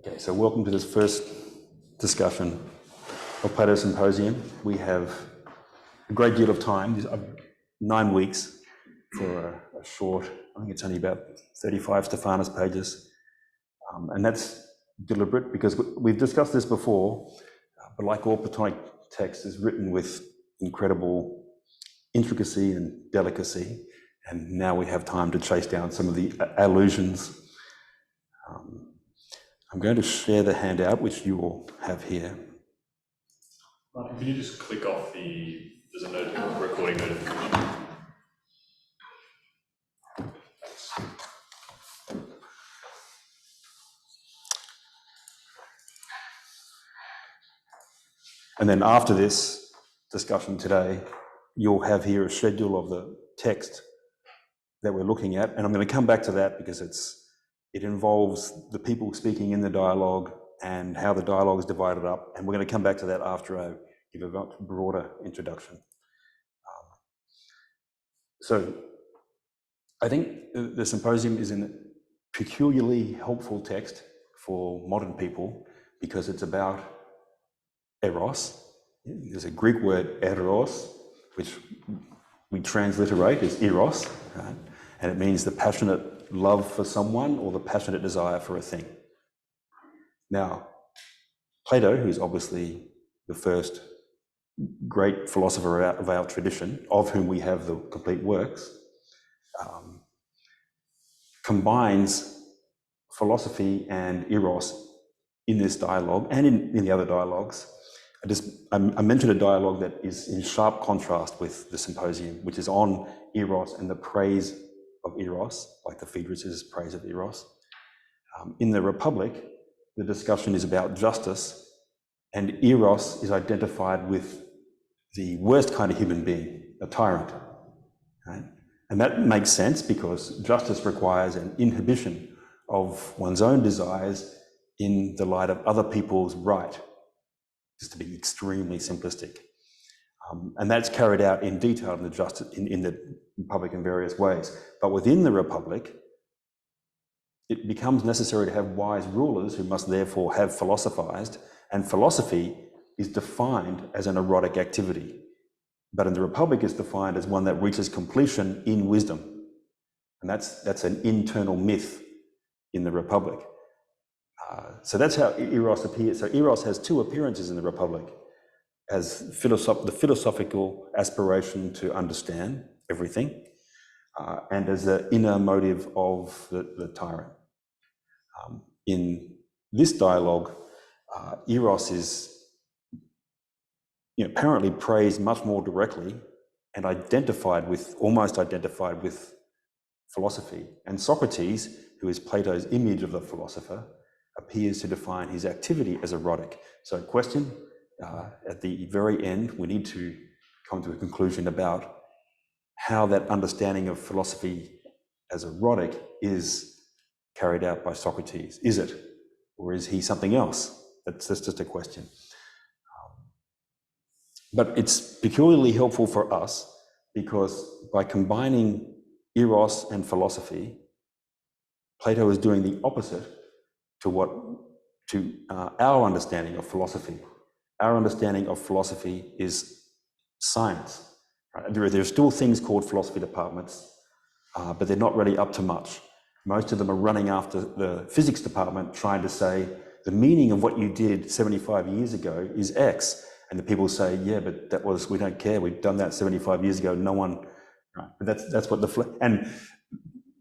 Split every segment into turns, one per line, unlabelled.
Okay, so welcome to this first discussion of Plato's Symposium. We have a great deal of time, 9 weeks for a short, I think it's only about 35 Stephanus pages. And that's deliberate because we've discussed this before, but like all Platonic text is written with incredible intricacy and delicacy. And now we have time to chase down some of the allusions. I'm going to share the handout, which you all have here.
Martin, can you just click off there's a recording notification.
And then after this discussion today, you'll have here a schedule of the text that we're looking at. And I'm going to come back to that because it involves the people speaking in the dialogue and how the dialogue is divided up. And we're going to come back to that after I give a much broader introduction. So I think the Symposium is a peculiarly helpful text for modern people because it's about eros. There's a Greek word eros, which we transliterate as eros, right? And it means the passionate love for someone or the passionate desire for a thing. Now, Plato, who's obviously the first great philosopher of our tradition, of whom we have the complete works, combines philosophy and eros in this dialogue and in the other dialogues. I mentioned a dialogue that is in sharp contrast with the Symposium, which is on eros and the praise of eros, like the Phaedrus' praise of eros. In the Republic, the discussion is about justice, and eros is identified with the worst kind of human being, a tyrant. Right? And that makes sense because justice requires an inhibition of one's own desires in the light of other people's right, just to be extremely simplistic. And that's carried out in detail in the Republic in various ways. But within the Republic, it becomes necessary to have wise rulers who must therefore have philosophized, and philosophy is defined as an erotic activity. But in the Republic, it's defined as one that reaches completion in wisdom. And that's an internal myth in the Republic. So that's how eros appears. So eros has two appearances in the Republic, as the philosophical aspiration to understand everything, and as the inner motive of the tyrant. In this dialogue, eros is apparently praised much more directly and almost identified with philosophy. And Socrates, who is Plato's image of the philosopher, appears to define his activity as erotic. So question, at the very end, we need to come to a conclusion about how that understanding of philosophy as erotic is carried out by Socrates. Is it? Or is he something else? That's just a question. But it's peculiarly helpful for us because by combining eros and philosophy, Plato is doing the opposite to our understanding of philosophy. Our understanding of philosophy is science. Right? There are still things called philosophy departments, but they're not really up to much. Most of them are running after the physics department, trying to say the meaning of what you did 75 years ago is X. And the people say, yeah, but we don't care. We've done that 75 years ago. No one, right? But that's what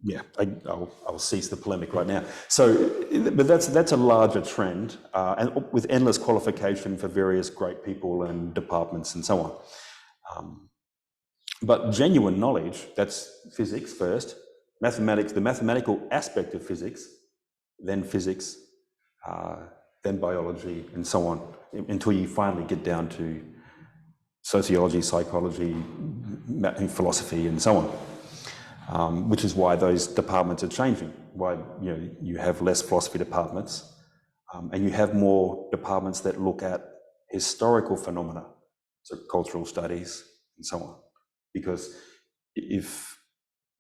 yeah, I'll cease the polemic right now. So, but that's a larger trend, and with endless qualification for various great people and departments and so on. But genuine knowledge, that's physics first, mathematics, the mathematical aspect of physics, then biology, and so on, until you finally get down to sociology, psychology, philosophy, and so on. Which is why those departments are changing. Why you have less philosophy departments, and you have more departments that look at historical phenomena, so cultural studies and so on. Because if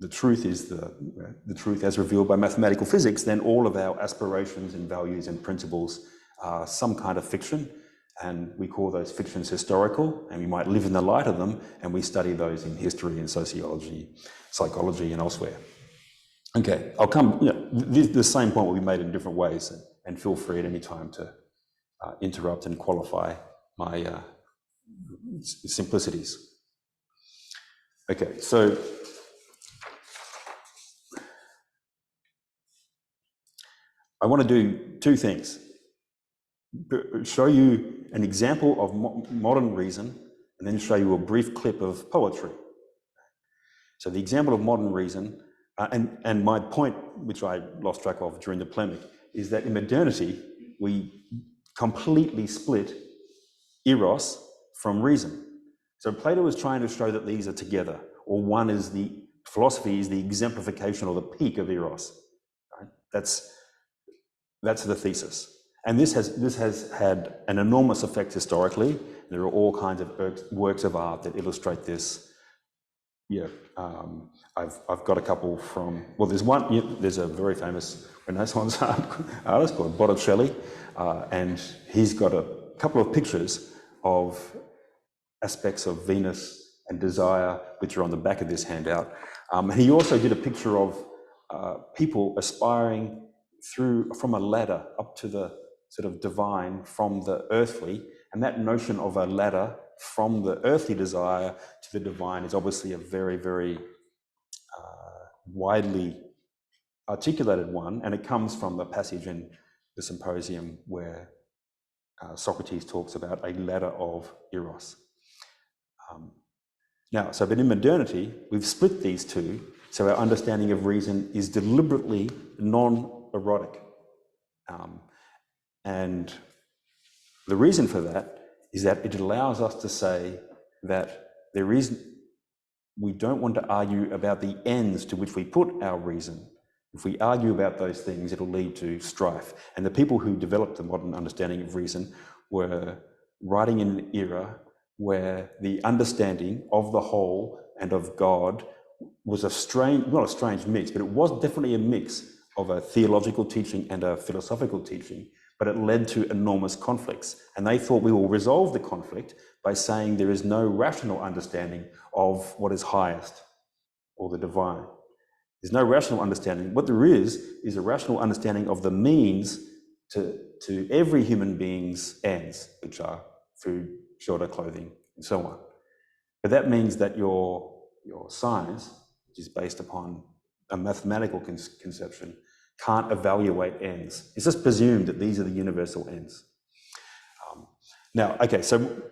the truth is the truth as revealed by mathematical physics, then all of our aspirations and values and principles are some kind of fiction, and we call those fictions historical, and we might live in the light of them, and we study those in history and sociology, psychology, and elsewhere. Okay, I'll come, the same point will be made in different ways, and feel free at any time to interrupt and qualify my simplicities. Okay, so I want to do two things. Show you an example of modern reason, and then show you a brief clip of poetry. So the example of modern reason, and my point, which I lost track of during the polemic, is that in modernity, we completely split eros from reason. So Plato is trying to show that these are together, or one is philosophy is the exemplification or the peak of eros. Right? That's the thesis. And this has had an enormous effect historically. There are all kinds of works of art that illustrate this. Yeah, I've got a couple from, well, there's a very famous Renaissance artist called Botticelli, and he's got a couple of pictures of aspects of Venus and desire, which are on the back of this handout. He also did a picture of people aspiring from a ladder up to the sort of divine from the earthly, and that notion of a ladder from the earthly desire to the divine is obviously a very, very widely articulated one, and it comes from the passage in the Symposium where Socrates talks about a ladder of eros. But in modernity, we've split these two, so our understanding of reason is deliberately non-erotic. And the reason for that is that it allows us to say that we don't want to argue about the ends to which we put our reason. If we argue about those things, it'll lead to strife. And the people who developed the modern understanding of reason were writing in an era where the understanding of the whole and of God was not a strange mix, but it was definitely a mix of a theological teaching and a philosophical teaching, but it led to enormous conflicts. And they thought we will resolve the conflict by saying there is no rational understanding of what is highest or the divine. There's no rational understanding. What there is a rational understanding of the means to every human being's ends, which are food, shelter, clothing, and so on. But that means that your science, which is based upon a mathematical conception, can't evaluate ends. It's just presumed that these are the universal ends. So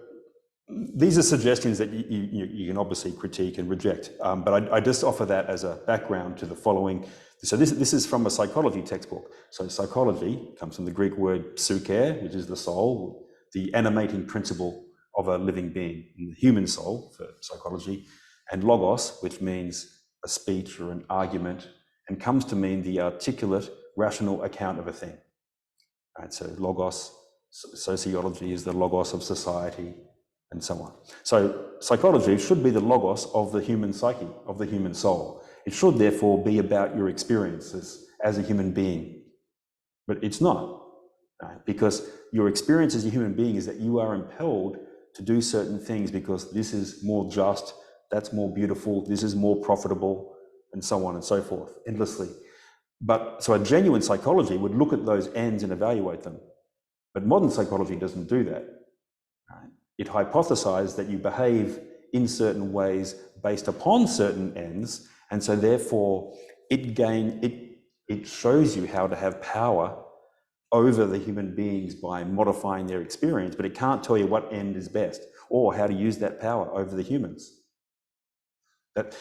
these are suggestions that you can obviously critique and reject, but I just offer that as a background to the following. So this is from a psychology textbook. So psychology comes from the Greek word psyche, which is the soul, the animating principle of a living being, the human soul for psychology, and logos, which means a speech or an argument, and comes to mean the articulate, rational account of a thing. Right, so logos, sociology is the logos of society, and so on. So psychology should be the logos of the human psyche, of the human soul. It should therefore be about your experiences as a human being, but it's not, right? Because your experience as a human being is that you are impelled to do certain things because this is more just, that's more beautiful, this is more profitable, and so on and so forth, endlessly. But so a genuine psychology would look at those ends and evaluate them. But modern psychology doesn't do that. Right? It hypothesizes that you behave in certain ways based upon certain ends, and so therefore it shows you how to have power over the human beings by modifying their experience, but it can't tell you what end is best or how to use that power over the humans. But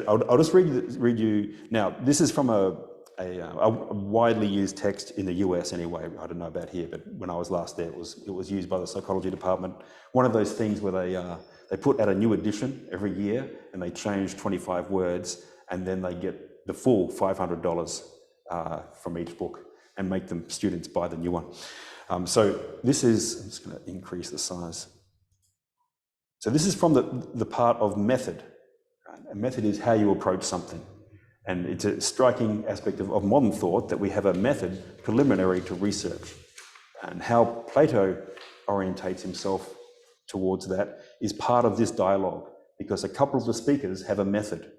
I'll just read you now. This is from a widely used text in the US anyway. I don't know about here, but when I was last there, it was used by the psychology department. One of those things where they put out a new edition every year and they change 25 words, and then they get the full $500 from each book and make them students buy the new one. So this is, I'm just going to increase the size. So this is from the part of method. Right? A method is how you approach something. And it's a striking aspect of modern thought that we have a method preliminary to research. And how Plato orientates himself towards that is part of this dialogue, because a couple of the speakers have a method,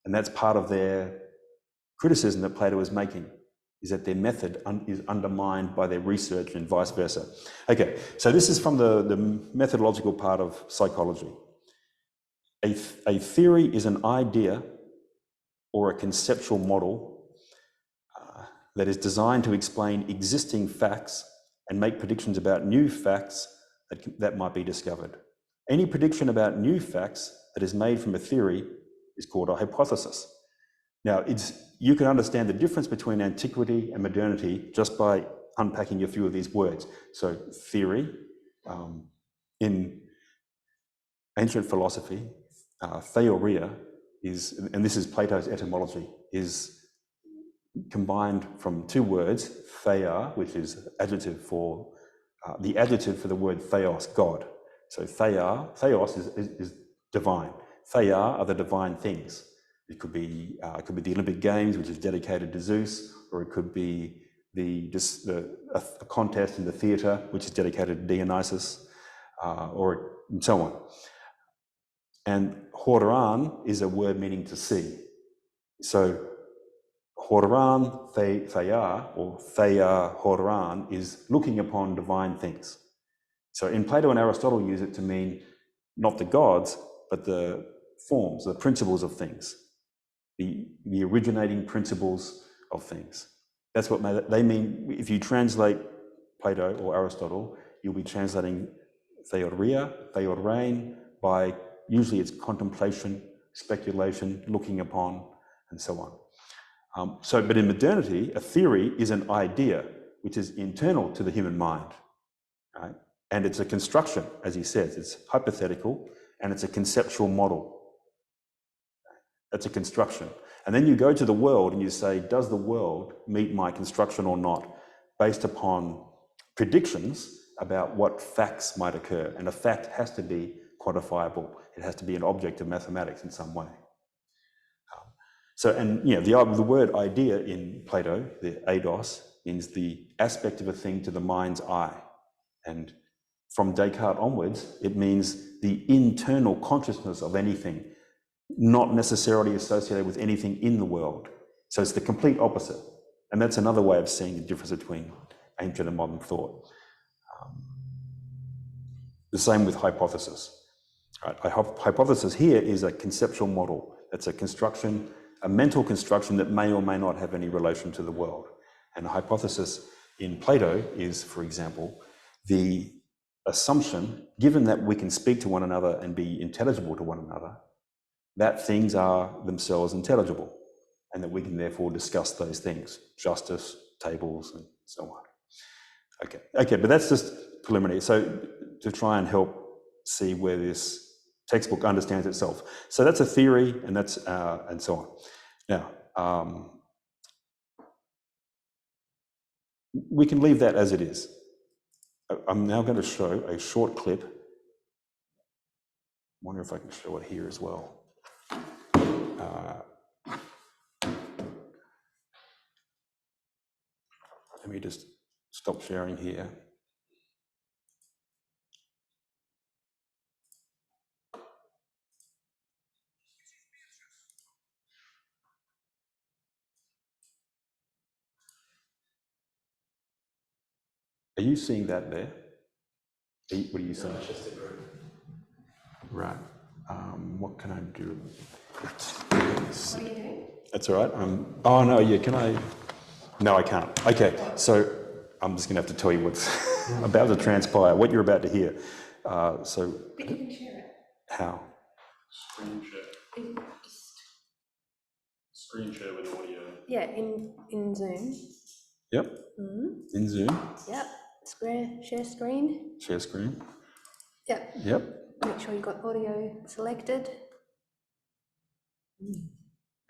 and that's part of their criticism that Plato is making, is that their method is undermined by their research and vice versa. Okay, so this is from the methodological part of psychology. A theory is an idea or a conceptual model that is designed to explain existing facts and make predictions about new facts that might be discovered. Any prediction about new facts that is made from a theory is called a hypothesis. Now, you can understand the difference between antiquity and modernity just by unpacking a few of these words. So theory, in ancient philosophy, theoria is, and this is Plato's etymology, is combined from two words, theia, which is adjective for, the adjective for the word theos, God. So theos is divine. Theia are the divine things. It could be the Olympic Games, which is dedicated to Zeus, or it could be a contest in the theatre, which is dedicated to Dionysus, or so on. And hodoran is a word meaning to see. So hodoran, theia, or theia hodoran, is looking upon divine things. So in Plato and Aristotle use it to mean not the gods, but the forms, the principles of things, the originating principles of things. That's what they mean. If you translate Plato or Aristotle, you'll be translating theoria, theorein, by usually it's contemplation, speculation, looking upon, and so on. But in modernity, a theory is an idea which is internal to the human mind, right? And it's a construction, as he says, it's hypothetical, and it's a conceptual model. That's a construction. And then you go to the world and you say, does the world meet my construction or not, based upon predictions about what facts might occur. And a fact has to be quantifiable. It has to be an object of mathematics in some way. The word idea in Plato, the eidos, means the aspect of a thing to the mind's eye. And from Descartes onwards, it means the internal consciousness of anything, not necessarily associated with anything in the world. So it's the complete opposite. And that's another way of seeing the difference between ancient and modern thought. The same with hypothesis. Right? A hypothesis here is a conceptual model. It's a construction, a mental construction that may or may not have any relation to the world. And a hypothesis in Plato is, for example, the assumption, given that we can speak to one another and be intelligible to one another, that things are themselves intelligible, and that we can therefore discuss those things, justice, tables, and so on. Okay, but that's just preliminary. So to try and help see where this textbook understands itself. So that's a theory, and that's and so on. Now, we can leave that as it is. I'm now going to show a short clip. I wonder if I can show it here as well. Let me just stop sharing here. Are you seeing that there? What are you seeing? Right. What can I do?
What are you doing?
That's all right. Oh no, yeah. Can I? No, I can't. Okay, so I'm just going to have to tell you what's about to transpire. What you're about to hear.
But you can share it.
How?
Screen share. Screen share with audio.
Yeah, in Zoom.
Yep. In Zoom.
Yep. Share screen.
Share screen.
Yep.
Yep.
Make sure you got audio selected.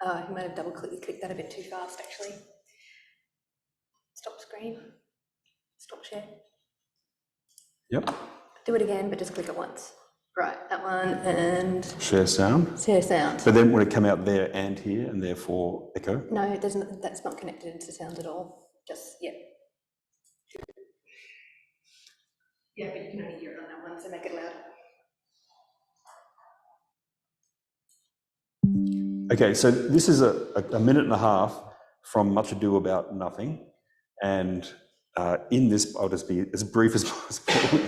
Oh, you might have clicked that a bit too fast, actually. Stop screen. Stop share.
Yep.
Do it again, but just click it once. Right, that one, and
Share sound.
share sound.
But then would it come out there and here, and therefore echo?
No, it doesn't, that's not connected into sound at all. Just, yeah. Yeah, but you can only hear it on that one, so make it louder.
Okay, so this is a minute and a half from Much Ado About Nothing, and in this, I'll just be as brief as possible.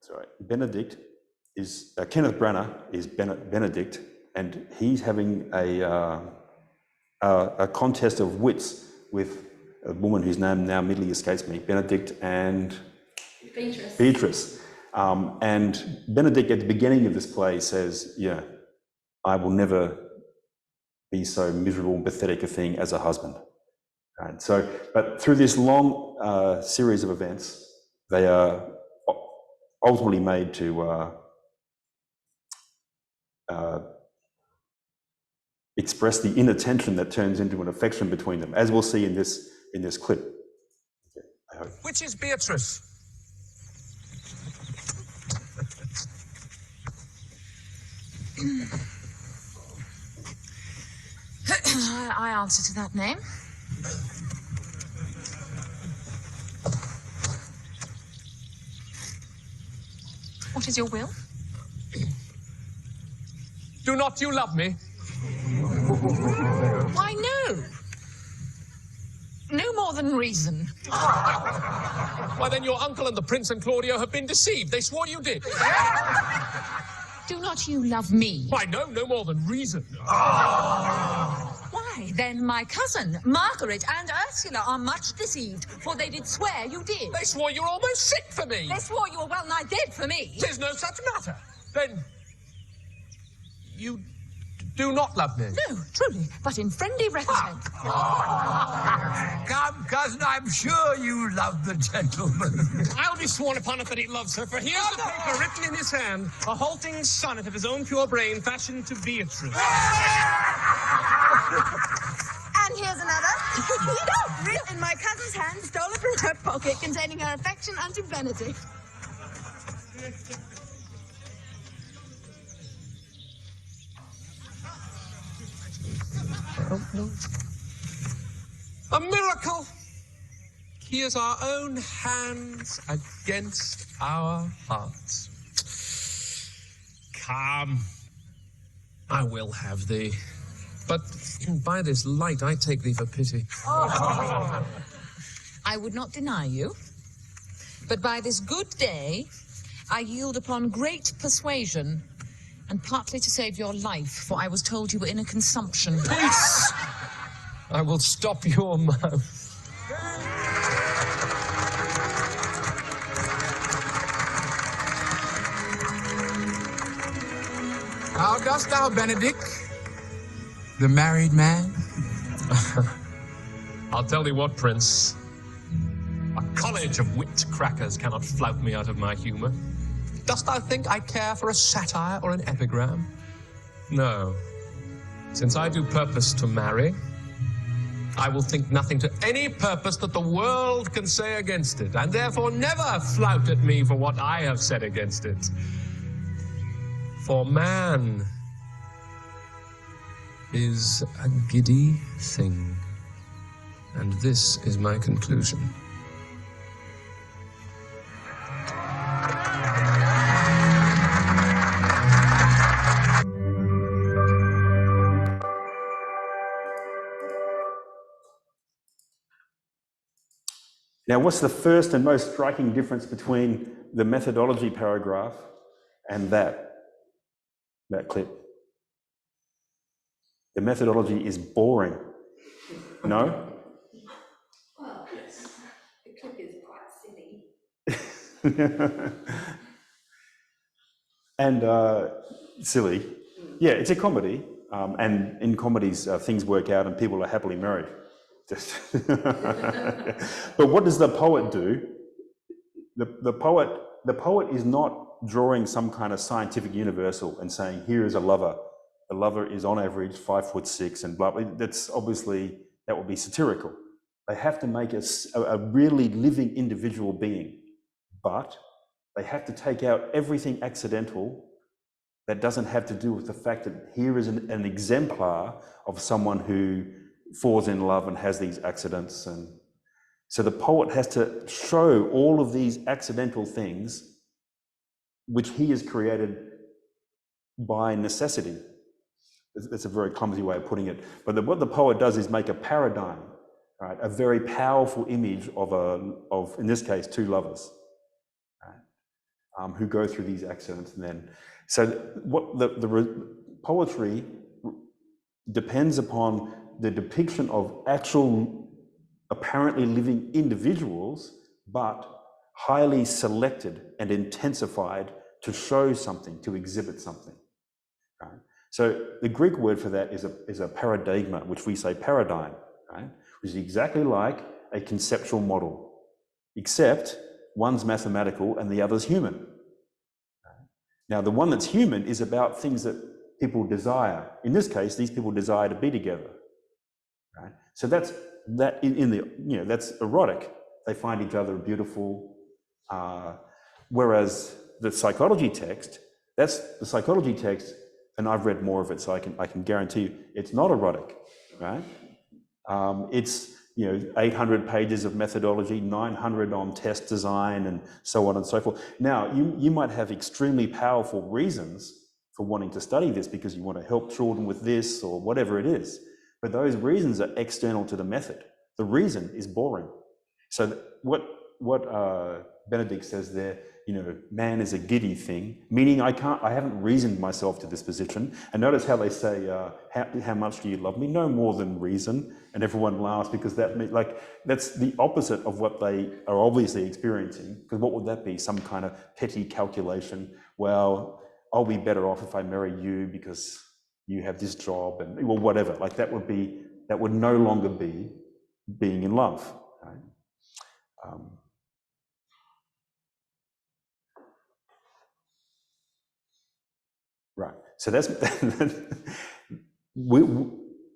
Sorry, Benedict is, Kenneth Branagh is Benedict, and he's having a contest of wits with a woman whose name now immediately escapes me, Benedict and Beatrice. And Benedict at the beginning of this play says, yeah, I will never be so miserable and pathetic a thing as a husband. Right? So, but through this long series of events, they are ultimately made to express the inner tension that turns into an affection between them, as we'll see in this clip. Okay, I hope.
Which is Beatrice?
I answer to that name. What is your will?
Do not you love me?
Why, no. No more than reason.
Why, then your uncle and the prince and Claudio have been deceived. They swore you did.
Do not you love me?
Why, no more than reason.
Why, then my cousin, Margaret, and Ursula are much deceived, for they did swear you did.
They swore you were almost sick for me.
They swore you were well nigh dead for me.
'Tis no such matter. Then you do not love me.
No, truly, but in friendly recompense.
Come, cousin, I'm sure you love the gentleman.
I'll be sworn upon it that he loves her, for here's the paper written in his hand, a halting sonnet of his own pure brain fashioned to Beatrice.
And here's another. Written in my cousin's hand, stolen from her pocket, containing her affection unto Benedict.
A miracle! Here's our own hands against our hearts. Come, I will have thee. But by this light I take thee for pity.
I would not deny you, but by this good day I yield upon great persuasion, and partly to save your life, for I was told you were in a consumption.
Peace! I will stop your mouth.
How dost thou, Benedict? The married man?
I'll tell thee what, Prince. A college of wit crackers cannot flout me out of my humor. Dost thou think I care for a satire or an epigram? No. Since I do purpose to marry, I will think nothing to any purpose that the world can say against it, and therefore never flout at me for what I have said against it. For man is a giddy thing, and this is my conclusion.
Now, what's the first and most striking difference between the methodology paragraph and that clip? The methodology is boring. No?
Well, the clip is quite silly.
And silly. Yeah, it's a comedy. And in comedies, things work out and people are happily married. But what does the poet do? The poet is not drawing some kind of scientific universal and saying, here is a lover. The lover is on average 5'6" and blah, blah. That's obviously, that would be satirical. They have to make a really living individual being, but they have to take out everything accidental that doesn't have to do with the fact that here is an exemplar of someone who falls in love and has these accidents. And so the poet has to show all of these accidental things which he has created by necessity. That's a very clumsy way of putting it. But what the poet does is make a paradigm, right? A very powerful image of in this case, two lovers, right? Who go through these accidents. And then, so what the poetry depends upon the depiction of actual apparently living individuals, but highly selected and intensified to show something, to exhibit something. Right? So the Greek word for that is a paradigma, which we say paradigm, right? Which is exactly like a conceptual model, except one's mathematical and the other's human. Right? Now, the one that's human is about things that people desire. In this case, these people desire to be together. Right? So that's that's erotic. They find each other beautiful. Whereas the psychology text, and I've read more of it, so I can guarantee you it's not erotic, right? It's 800 pages of methodology, 900 on test design, and so on and so forth. Now, you might have extremely powerful reasons for wanting to study this because you want to help children with this or whatever it is, but those reasons are external to the method. The reason is boring. So what Benedict says there, man is a giddy thing, meaning I haven't reasoned myself to this position. And notice how they say, how much do you love me? No more than reason. And everyone laughs because that's the opposite of what they are obviously experiencing. Because what would that be? Some kind of petty calculation. Well, I'll be better off if I marry you because you have this job and whatever. Like that would no longer be being in love. Right? Right. So that's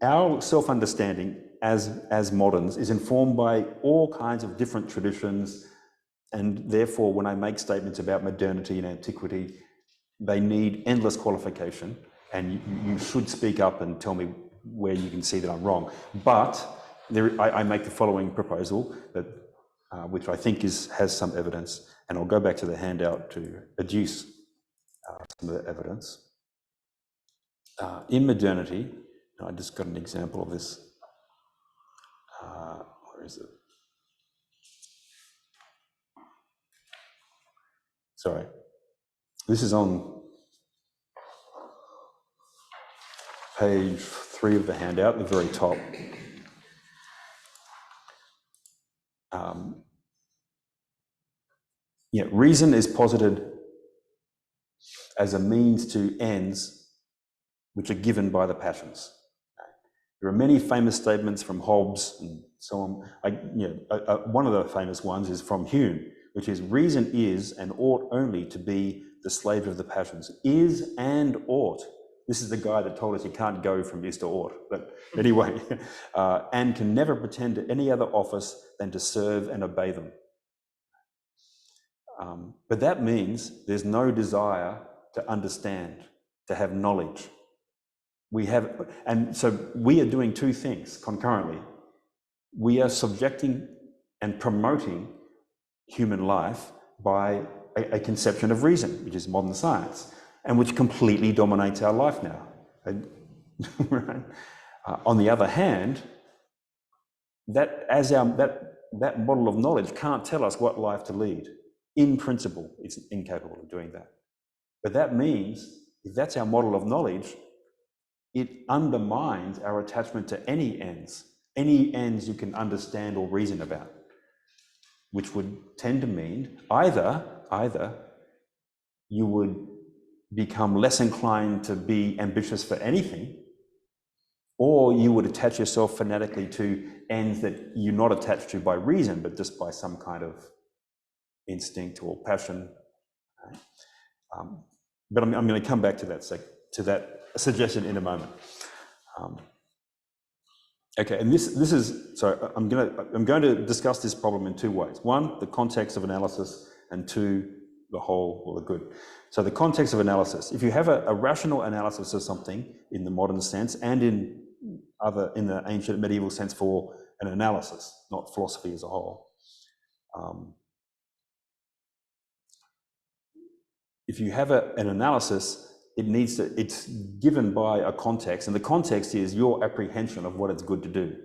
our self-understanding as moderns is informed by all kinds of different traditions, and therefore, when I make statements about modernity and antiquity, they need endless qualification, and you should speak up and tell me where you can see that I'm wrong. But I make the following proposal that, which I think has some evidence, and I'll go back to the handout to adduce some of the evidence. In modernity, I just got an example of this. Where is it? Sorry. This is on page 3 of the handout, the very top. Reason is posited as a means to ends which are given by the passions. There are many famous statements from Hobbes and so on. One of the famous ones is from Hume, which is, reason is and ought only to be the slave of the passions. Is and ought. This is the guy that told us you can't go from is to ought. But anyway, and can never pretend to any other office than to serve and obey them. But that means there's no desire to understand, to have knowledge. And so we are doing two things concurrently. We are subjecting and promoting human life by a conception of reason, which is modern science, and which completely dominates our life now. Right? On the other hand, that model of knowledge can't tell us what life to lead. In principle, it's incapable of doing that. But that means, if that's our model of knowledge, it undermines our attachment to any ends you can understand or reason about, which would tend to mean either you would become less inclined to be ambitious for anything, or you would attach yourself fanatically to ends that you're not attached to by reason, but just by some kind of instinct or passion. But I'm going to come back to that suggestion in a moment. Okay, and this is, so I'm going to discuss this problem in two ways. One, the context of analysis, and two, the whole or the good. So the context of analysis, if you have a rational analysis of something in the modern sense and in the ancient medieval sense for an analysis, not philosophy as a whole. If you have an analysis, it's given by a context, and the context is your apprehension of what it's good to do.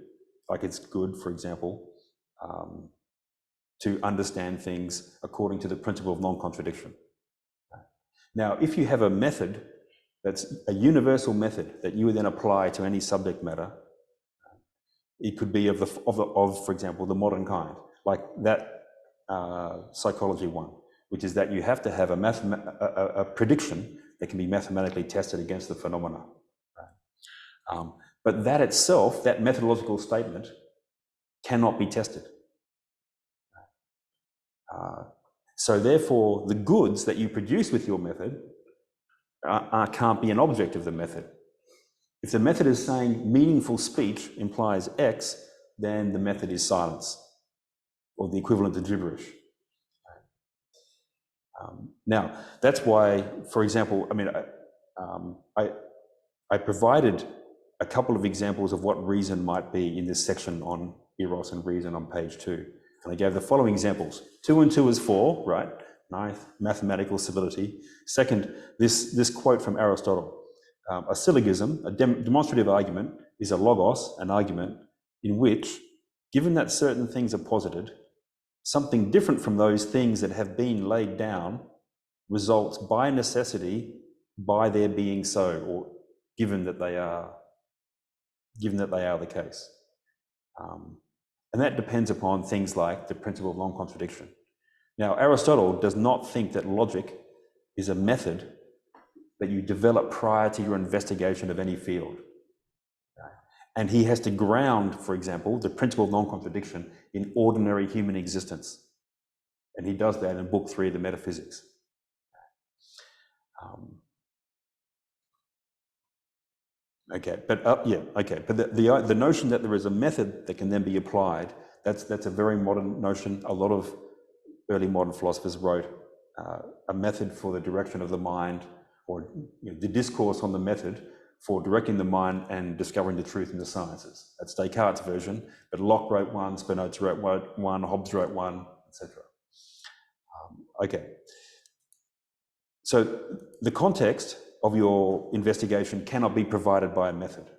Like it's good, for example, to understand things according to the principle of non-contradiction. Now, if you have a method that's a universal method that you would then apply to any subject matter, it could be of for example, the modern kind, like that psychology one, which is that you have to have a prediction that can be mathematically tested against the phenomena. But that itself, that methodological statement, cannot be tested. So therefore, the goods that you produce with your method can't be an object of the method. If the method is saying meaningful speech implies X, then the method is silence, or the equivalent to gibberish. Now, that's why, for example, I mean, I provided a couple of examples of what reason might be in this section on eros and reason on page 2. And I gave the following examples. 2 and 2 is 4, right? Ninth, mathematical civility. Second, this quote from Aristotle. A syllogism, a demonstrative argument, is a logos, an argument, in which, given that certain things are posited, something different from those things that have been laid down results by necessity by their being so, or given that they are the case. And that depends upon things like the principle of non-contradiction. Now, Aristotle does not think that logic is a method that you develop prior to your investigation of any field. And he has to ground, for example, the principle of non-contradiction in ordinary human existence. And he does that in Book 3 of the Metaphysics. But the notion that there is a method that can then be applied, that's a very modern notion. A lot of early modern philosophers wrote a method for the direction of the mind, or the discourse on the method for directing the mind and discovering the truth in the sciences. That's Descartes' version, but Locke wrote one, Spinoza wrote one, Hobbes wrote one, etc. So the context of your investigation cannot be provided by a method.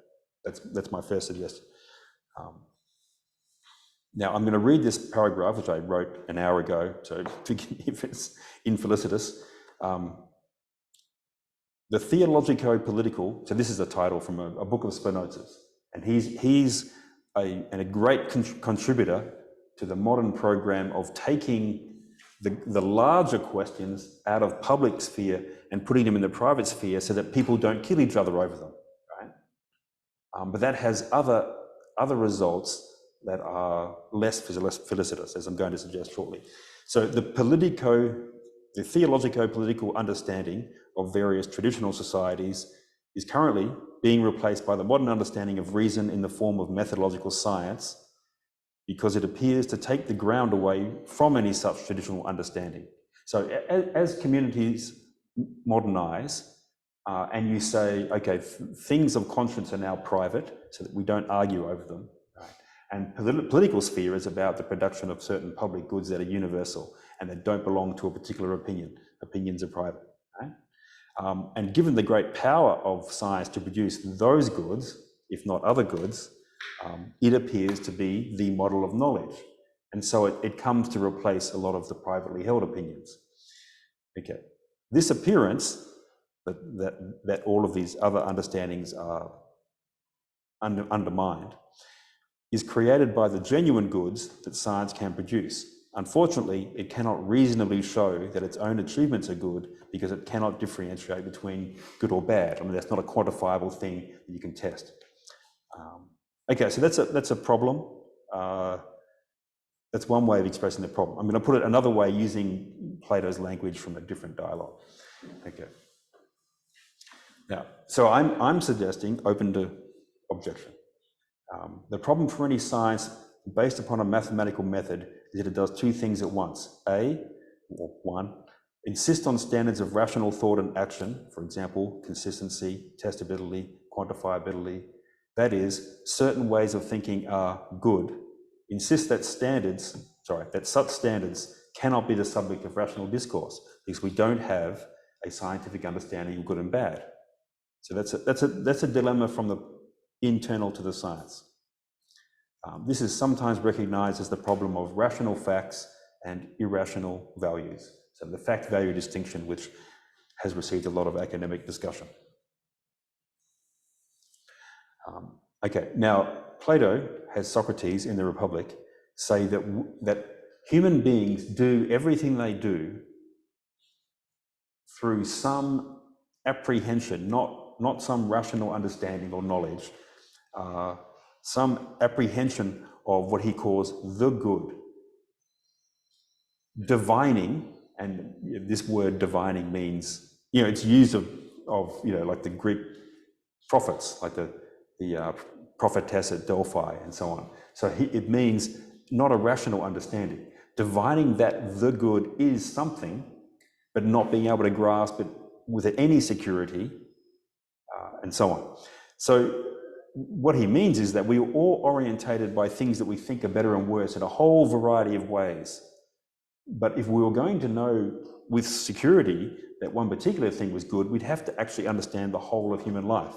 That's my first suggestion. Now I'm going to read this paragraph, which I wrote an hour ago, so forgive me if it's infelicitous. The theologico-political, so this is a title from a book of Spinoza's, and he's a great contributor to the modern program of taking the larger questions out of public sphere and putting them in the private sphere so that people don't kill each other over them, right? But that has other results that are less felicitous, as I'm going to suggest shortly. So the theologico-political understanding of various traditional societies is currently being replaced by the modern understanding of reason in the form of methodological science, because it appears to take the ground away from any such traditional understanding. So as communities modernize, and you say, okay, things of conscience are now private so that we don't argue over them, right? And political sphere is about the production of certain public goods that are universal and that don't belong to a particular opinion. Opinions are private, right? And given the great power of science to produce those goods, if not other goods, it appears to be the model of knowledge. And so it comes to replace a lot of the privately held opinions. Okay, this appearance that all of these other understandings are undermined is created by the genuine goods that science can produce. Unfortunately, it cannot reasonably show that its own achievements are good because it cannot differentiate between good or bad. I mean, that's not a quantifiable thing that you can test. Okay, so that's a problem. That's one way of expressing the problem. I'm going to put it another way using Plato's language from a different dialogue. Okay. Now, so I'm suggesting, open to objection, The problem for any science based upon a mathematical method is that it does two things at once. One, insist on standards of rational thought and action, for example, consistency, testability, quantifiability. That is, certain ways of thinking are good. Insist that such standards cannot be the subject of rational discourse because we don't have a scientific understanding of good and bad. So that's a dilemma from the internal to the science. This is sometimes recognized as the problem of rational facts and irrational values. So the fact-value distinction, which has received a lot of academic discussion. Okay, now Plato has Socrates in the Republic say that human beings do everything they do through some apprehension, not some rational understanding or knowledge, some apprehension of what he calls the good. Divining, and this word divining means, it's used of like the Greek prophets, like the prophetess at Delphi and so on. So it means not a rational understanding. Divining that the good is something, but not being able to grasp it with any security, and so on. So what he means is that we are all orientated by things that we think are better and worse in a whole variety of ways. But if we were going to know with security that one particular thing was good, we'd have to actually understand the whole of human life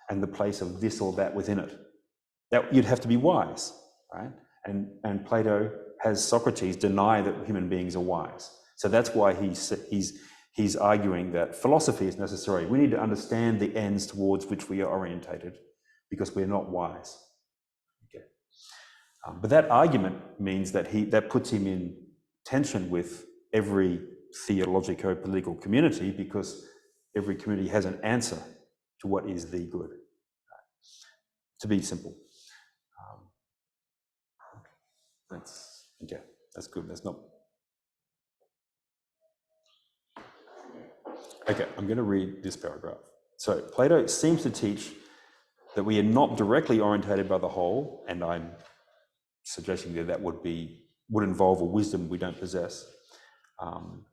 and the place of this or that within it. That you'd have to be wise, right? And Plato has Socrates deny that human beings are wise. So that's why he's arguing that philosophy is necessary. We need to understand the ends towards which we are orientated because we're not wise. Okay. But that argument means that that puts him in tension with every theologico-political community because every community has an answer to what is the good. To be simple. That's good. That's not. Okay, I'm going to read this paragraph. So Plato seems to teach that we are not directly orientated by the whole, and I'm suggesting that would involve a wisdom we don't possess,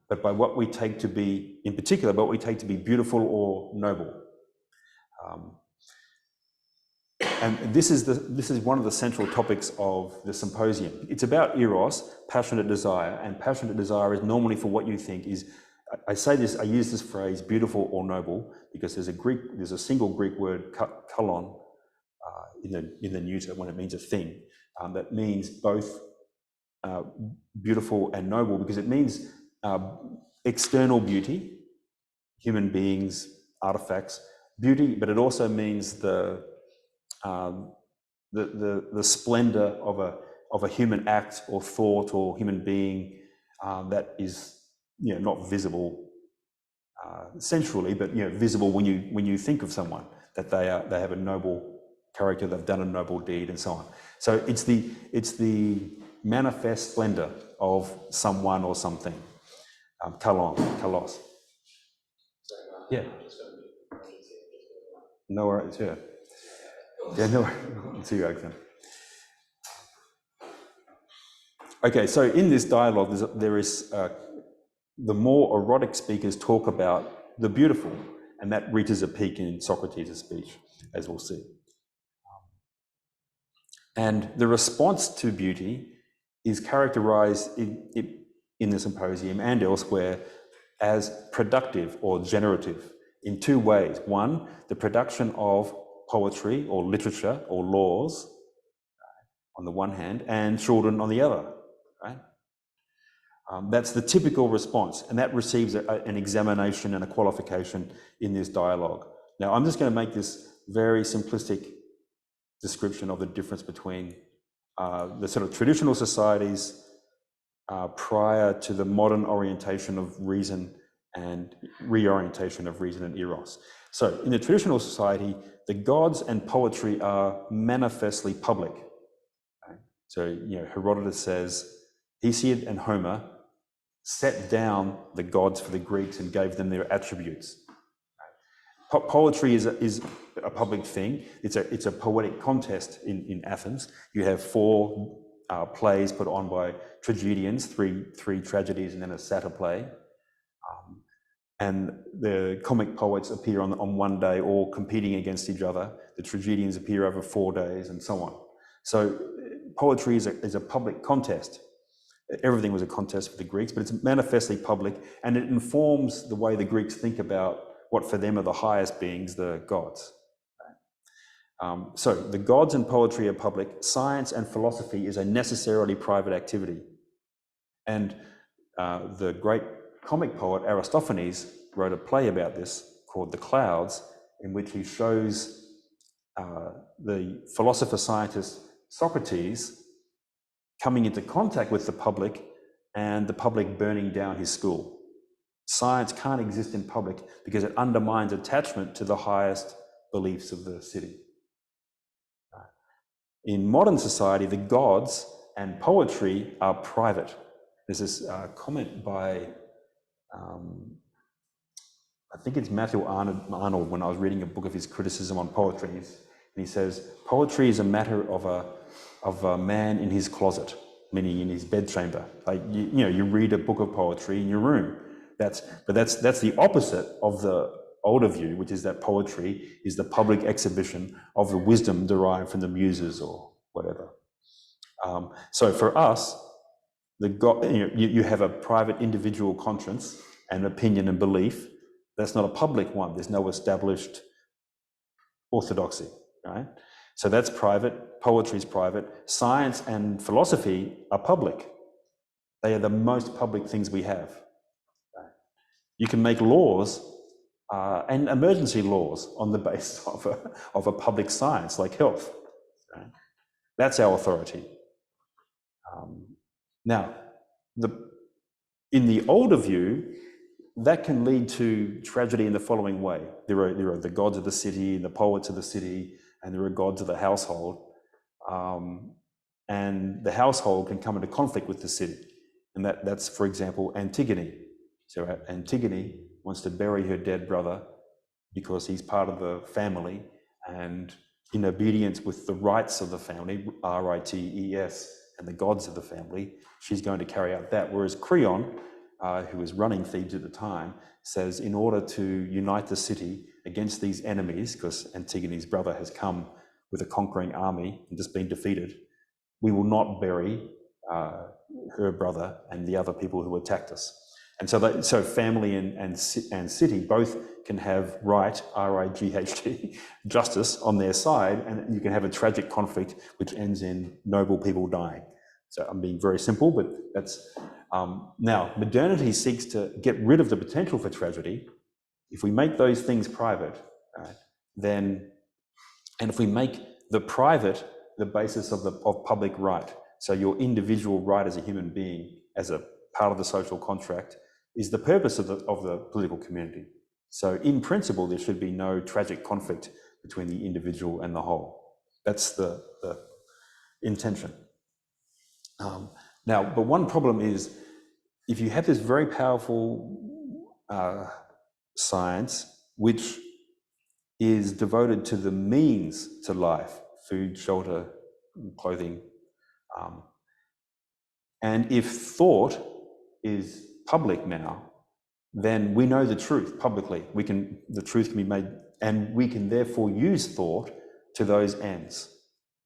but by what we take to be, in particular, what we take to be beautiful or noble. And this is one of the central topics of the Symposium. It's about eros, passionate desire, and passionate desire is normally for what you think is. I use this phrase beautiful or noble because there's a single Greek word kalon in the neuter when it means a thing that means both beautiful and noble because it means external beauty, human beings, artifacts, beauty, but it also means the splendor of a human act or thought or human being that is not visible sensually, but visible when you think of someone that they have a noble character, they've done a noble deed, and so on. So it's the manifest splendor of someone or something. Kalos. Yeah. No worries. Yeah. Yeah. No worries. See you again. Okay. So in this dialogue, there is the more erotic speakers talk about the beautiful, and that reaches a peak in Socrates' speech, as we'll see. And the response to beauty is characterized in the Symposium and elsewhere as productive or generative in two ways. One, the production of poetry or literature or laws on the one hand, and children on the other, right? That's the typical response, and that receives an examination and a qualification in this dialogue. Now, I'm just going to make this very simplistic description of the difference between the sort of traditional societies prior to the modern orientation of reason and reorientation of reason and eros. So in the traditional society, the gods and poetry are manifestly public. Right? So, Herodotus says, Hesiod and Homer set down the gods for the Greeks and gave them their attributes. Poetry is a public thing. It's a poetic contest in Athens. You have 4 plays put on by tragedians, three tragedies and then a satyr play. And the comic poets appear on one day, all competing against each other. The tragedians appear over 4 days, and so on. So poetry is a public contest. Everything was a contest for the Greeks, but it's manifestly public, and it informs the way the Greeks think about what for them are the highest beings, the gods. So the gods and poetry are public. Science and philosophy is a necessarily private activity. And the great comic poet Aristophanes wrote a play about this called The Clouds, in which he shows the philosopher-scientist Socrates coming into contact with the public and the public burning down his school. Science can't exist in public because it undermines attachment to the highest beliefs of the city. In modern society, the gods and poetry are private. There's this comment by, I think it's Matthew Arnold, when I was reading a book of his criticism on poetry, and he says, poetry is a matter of a man in his closet, meaning in his bedchamber. Like you read a book of poetry in your room. That's the opposite of the older view, which is that poetry is the public exhibition of the wisdom derived from the muses or whatever. So for us, you have a private individual conscience and opinion and belief. That's not a public one. There's no established orthodoxy, right? So that's private. Poetry is private. Science and philosophy are public. They are the most public things we have. You can make laws and emergency laws on the basis of a public science like health. Right? That's our authority. Now, in the older view, that can lead to tragedy in the following way. There are the gods of the city and the poets of the city, and there are gods of the household. And the household can come into conflict with the city. And that's, for example, Antigone. So Antigone wants to bury her dead brother because he's part of the family, and in obedience with the rites of the family, rites, and the gods of the family, she's going to carry out that. Whereas Creon, who was running Thebes at the time, says in order to unite the city against these enemies, because Antigone's brother has come with a conquering army and just been defeated, we will not bury her brother and the other people who attacked us. And so family and city both can have right, R-I-G-H-T, justice on their side, and you can have a tragic conflict which ends in noble people dying. So I'm being very simple, but that's... now, modernity seeks to get rid of the potential for tragedy. If we make those things private, right, then, and if we make the private the basis of public right, so your individual right as a human being, as a part of the social contract, is the purpose of the political community. So in principle, there should be no tragic conflict between the individual and the whole. That's the intention. Now, but one problem is, if you have this very powerful science, which is devoted to the means to life, food, shelter, clothing, and if thought is public now, then we know the truth publicly. The truth can be made, and we can therefore use thought to those ends.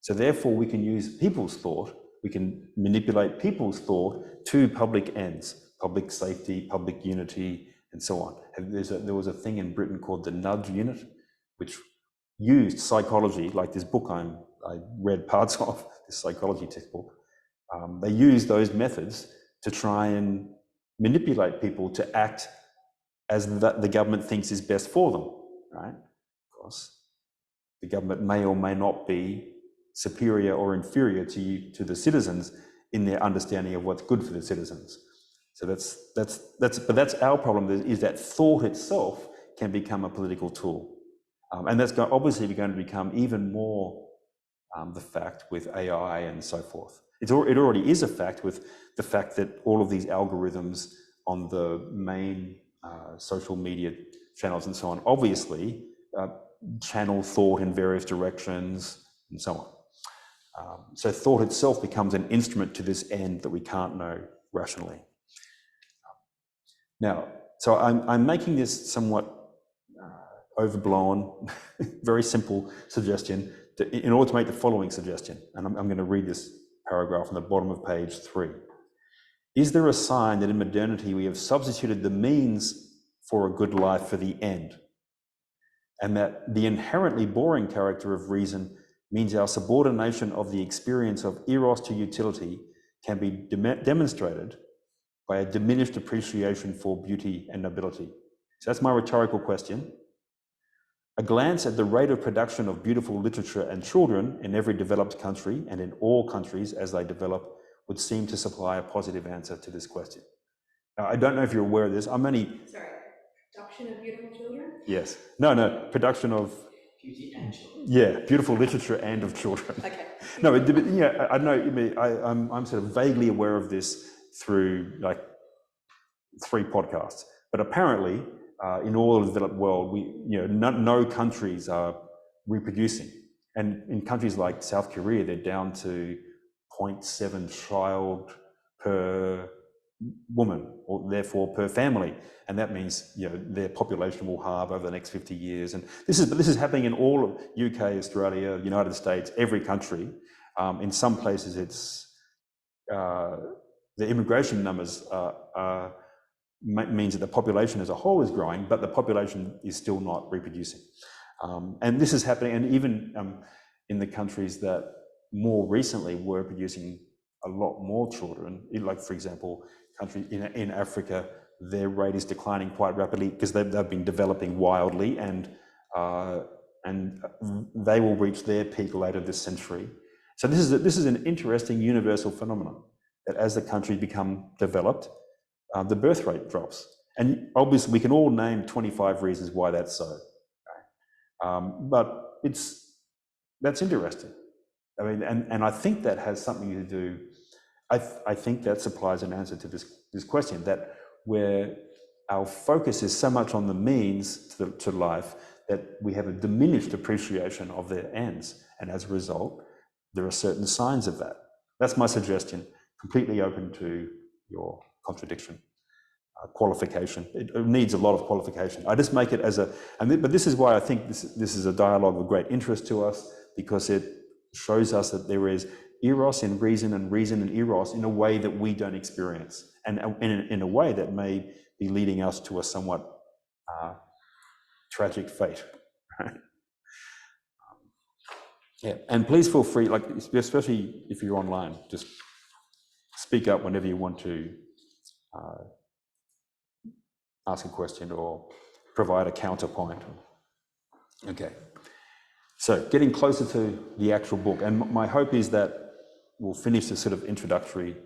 So therefore we can use people's thought, we can manipulate people's thought to public ends, public safety, public unity, and so on. There was a thing in Britain called the nudge unit, which used psychology, like this book I read parts of, this psychology textbook. They used those methods to try and manipulate people to act as the government thinks is best for them, right? Of course, the government may or may not be superior or inferior to the citizens in their understanding of what's good for the citizens. So but that's our problem, is that thought itself can become a political tool. And that's obviously going to become even more the fact with AI and so forth. It already is a fact with the fact that all of these algorithms on the main social media channels and so on obviously channel thought in various directions, and so on. So thought itself becomes an instrument to this end that we can't know rationally. Now, so I'm making this somewhat overblown, very simple suggestion in order to make the following suggestion. And I'm going to read this paragraph on the bottom of page 3. Is there a sign that in modernity we have substituted the means for a good life for the end? And that the inherently boring character of reason means our subordination of the experience of eros to utility can be demonstrated by a diminished appreciation for beauty and nobility. So that's my rhetorical question. A glance at the rate of production of beautiful literature and children in every developed country and in all countries as they develop would seem to supply a positive answer to this question. Now, I don't know if you're aware of this. I'm only... Sorry, production of beautiful children? Yes. No, production of... Beauty and children. Yeah, beautiful literature and of children. Okay. No, yeah, I know, I'm sort of vaguely aware of this through like 3 podcasts, but apparently in all the developed world, no countries are reproducing. And in countries like South Korea, they're down to 0.7 child per woman, or therefore per family. And that means, their population will halve over the next 50 years. And this is happening in all of UK, Australia, United States, every country. In some places, it's the immigration numbers means that the population as a whole is growing, but the population is still not reproducing. And this is happening, and even in the countries that more recently were producing a lot more children, like for example, countries in Africa, their rate is declining quite rapidly because they've been developing wildly, and they will reach their peak later this century. So this is an interesting universal phenomenon, that as the countries become developed, the birth rate drops. And obviously we can all name 25 reasons why that's so. But that's interesting. I mean, and I think that has something to do, I think that supplies an answer to this question, that where our focus is so much on the means to life that we have a diminished appreciation of their ends. And as a result, there are certain signs of that. That's my suggestion, completely open to your contradiction. Qualification. It needs a lot of qualification. I just make it as but this is why I think this is a dialogue of great interest to us, because it shows us that there is eros in reason and reason in eros in a way that we don't experience, and in a way that may be leading us to a somewhat tragic fate. Yeah, and please feel free, like especially if you're online, just speak up whenever you want to ask a question or provide a counterpoint. Okay, so getting closer to the actual book, and my hope is that we'll finish this sort of introductory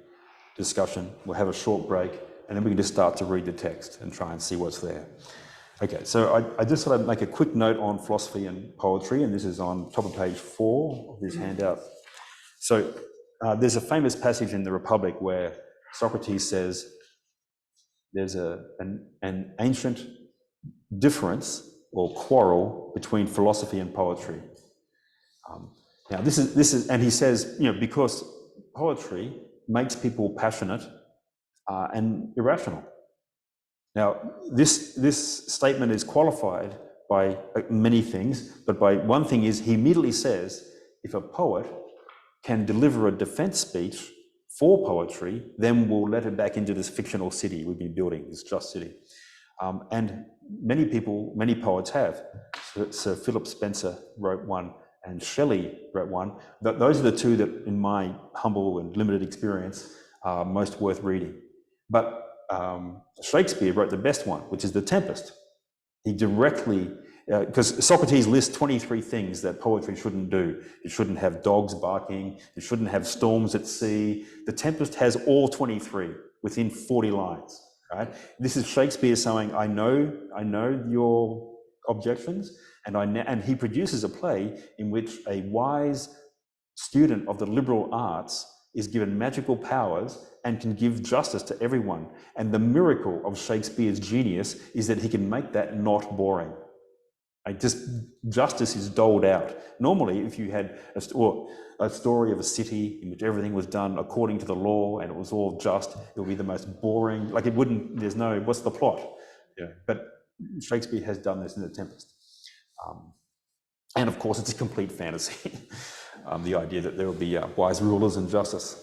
discussion, we'll have a short break, and then we can just start to read the text and try and see what's there. Okay, so I just thought I'd make a quick note on philosophy and poetry, and this is on top of page 4 of this handout. So there's a famous passage in the Republic where Socrates says, there's an ancient difference or quarrel between philosophy and poetry. Now this is, and he says, because poetry makes people passionate and irrational. Now this statement is qualified by many things, but by one thing is he immediately says, if a poet can deliver a defense speech for poetry, then we'll let it back into this fictional city we've been building, this just city. And many poets have. Sir Philip Spencer wrote one, and Shelley wrote one. Those are the two that, in my humble and limited experience, are most worth reading. But Shakespeare wrote the best one, which is The Tempest. He directly, because Socrates lists 23 things that poetry shouldn't do. It shouldn't have dogs barking, it shouldn't have storms at sea. The Tempest has all 23 within 40 lines, right? This is Shakespeare saying, I know your objections, and he produces a play in which a wise student of the liberal arts is given magical powers and can give justice to everyone. And the miracle of Shakespeare's genius is that he can make that not boring. Just justice is doled out. Normally, if you had a story of a city in which everything was done according to the law and it was all just, it would be the most boring, like it wouldn't, there's no, what's the plot? Yeah. But Shakespeare has done this in The Tempest. And of course, it's a complete fantasy, the idea that there will be wise rulers and justice.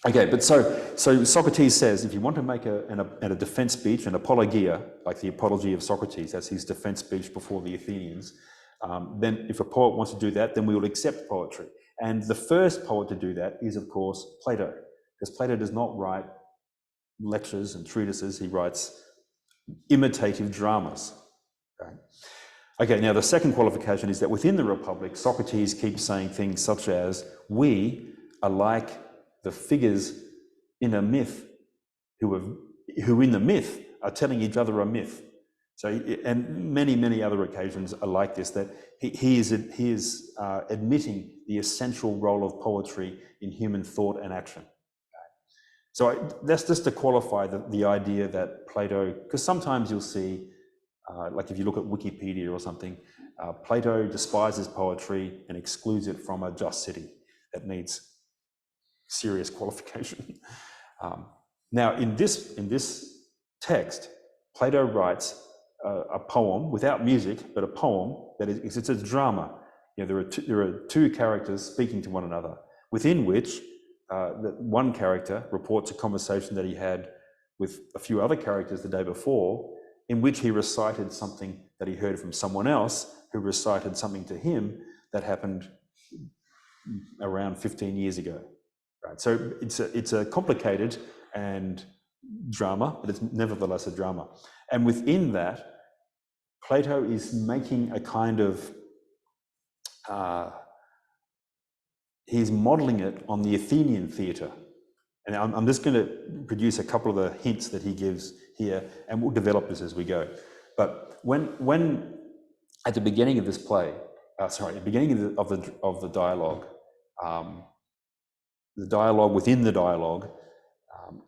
Okay, but so Socrates says, if you want to make a defense speech, an apologia, like the apology of Socrates, that's his defense speech before the Athenians, then if a poet wants to do that, then we will accept poetry. And the first poet to do that is, of course, Plato, because Plato does not write lectures and treatises, he writes imitative dramas. Okay, now the second qualification is that within the Republic, Socrates keeps saying things such as, we are like the figures in a myth who in the myth are telling each other a myth. So, and many other occasions are like this, that he is admitting the essential role of poetry in human thought and action. So that's just to qualify the idea that Plato, because sometimes you'll see, like if you look at Wikipedia or something, Plato despises poetry and excludes it from a just city that needs serious qualification. Now, in this text, Plato writes a poem without music, but a poem that is, it's a drama. You know, there are two characters speaking to one another, within which one character reports a conversation that he had with a few other characters the day before, in which he recited something that he heard from someone else who recited something to him that happened around 15 years ago. Right. So it's a complicated and drama, but it's nevertheless a drama. And within that, Plato is making a kind of, he's modeling it on the Athenian theatre. And I'm just going to produce a couple of the hints that he gives here, and we'll develop this as we go. But when at the beginning of this play, at the beginning of the dialogue, within the dialogue,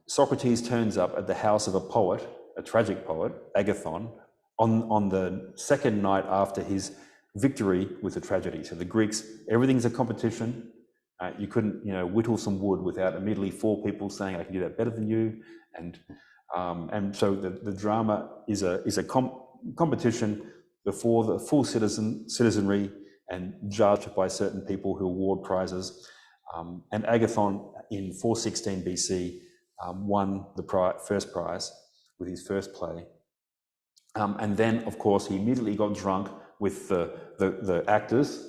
Socrates turns up at the house of a poet, a tragic poet, Agathon, on the second night after his victory with the tragedy. So the Greeks, everything's a competition. You couldn't, whittle some wood without immediately 4 people saying, "I can do that better than you," and so the drama is a competition before the full citizenry and judged by certain people who award prizes. And Agathon in 416 BC won the first prize with his first play. And then, of course, he immediately got drunk with the actors,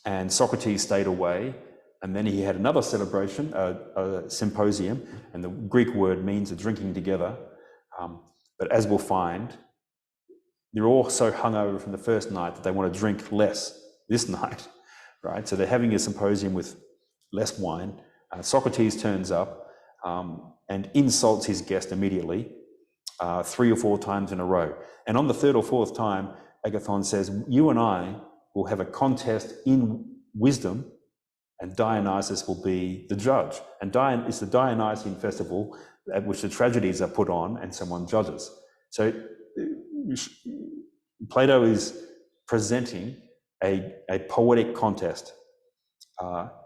and Socrates stayed away. And then he had another celebration, a symposium, and the Greek word means a drinking together. But as we'll find, they're all so hungover from the first night that they want to drink less this night, right? So they're having a symposium with less wine. Socrates turns up and insults his guest immediately, 3 or 4 times in a row. And on the 3rd or 4th time, Agathon says, "You and I will have a contest in wisdom, and Dionysus will be the judge." And it's the Dionysian festival at which the tragedies are put on and someone judges. So Plato is presenting a poetic contest.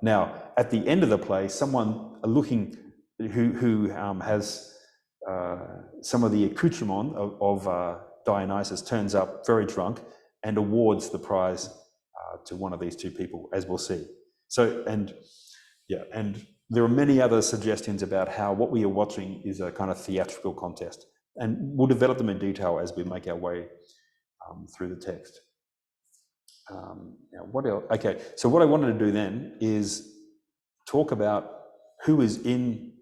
Now, at the end of the play, someone looking who has some of the accoutrement of Dionysus turns up very drunk and awards the prize to one of these 2 people, as we'll see. So, and there are many other suggestions about how what we are watching is a kind of theatrical contest, and we'll develop them in detail as we make our way through the text. Now, what else? Okay, so what I wanted to do then is talk about who is in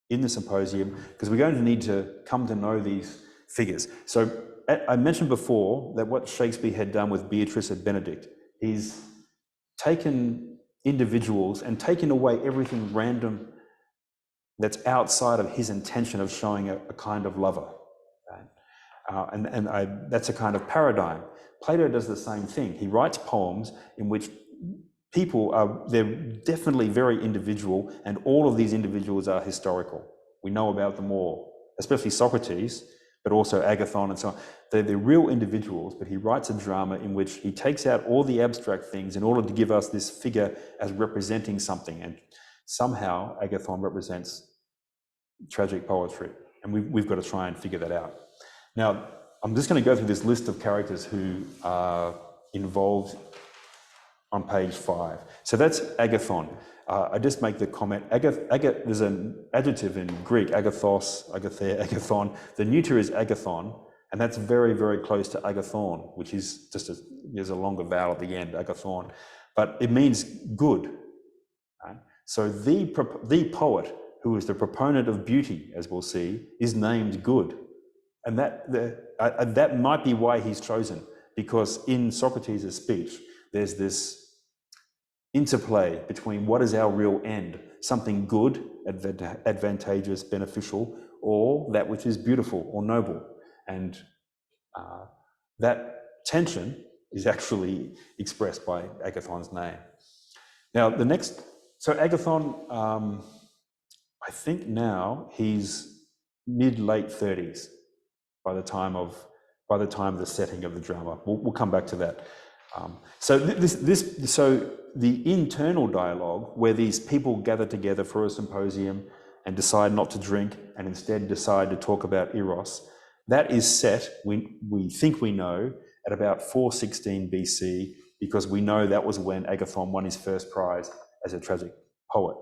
the symposium, because we're going to need to come to know these figures. So I mentioned before that what Shakespeare had done with Beatrice and Benedict, he's taken individuals and taken away everything random that's outside of his intention of showing a kind of lover. Right? That's a kind of paradigm. Plato does the same thing. He writes poems in which they're definitely very individual, and all of these individuals are historical. We know about them all, especially Socrates, but also Agathon and so on. They're real individuals, but he writes a drama in which he takes out all the abstract things in order to give us this figure as representing something. And somehow Agathon represents tragic poetry. And we've got to try and figure that out. Now, I'm just going to go through this list of characters who are involved on page 5. So that's Agathon. I just make the comment, there's an adjective in Greek, agathos, agathe, agathon. The neuter is agathon, and that's very, very close to agathon, which is just there's a longer vowel at the end, agathon. But it means good. Right? So the poet, who is the proponent of beauty, as we'll see, is named good. And that might be why he's chosen, because in Socrates' speech, there's this interplay between what is our real end, something good, advantageous, beneficial, or that which is beautiful or noble. And that tension is actually expressed by Agathon's name. Now, so Agathon, I think now he's mid-late 30s by the time of the setting of the drama. We'll come back to that. So the internal dialogue, where these people gather together for a symposium and decide not to drink and instead decide to talk about Eros, that is set, we think we know, at about 416 BC, because we know that was when Agathon won his first prize as a tragic poet.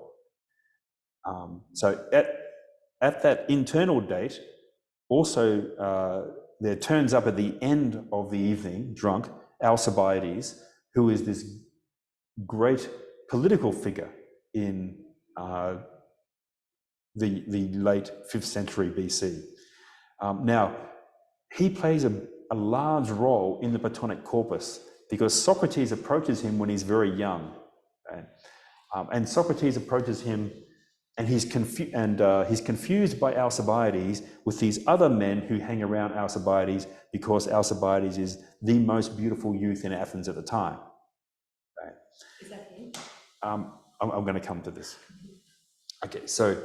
So at that internal date, also there turns up at the end of the evening, drunk, Alcibiades, who is this great political figure in the late 5th century BC. Now, he plays a large role in the Platonic corpus because Socrates approaches him when he's very young. Right? And Socrates approaches him and he's confused by Alcibiades with these other men who hang around Alcibiades because Alcibiades is the most beautiful youth in Athens at the time. Right?
Is that him?
I'm going to come to this. Okay, so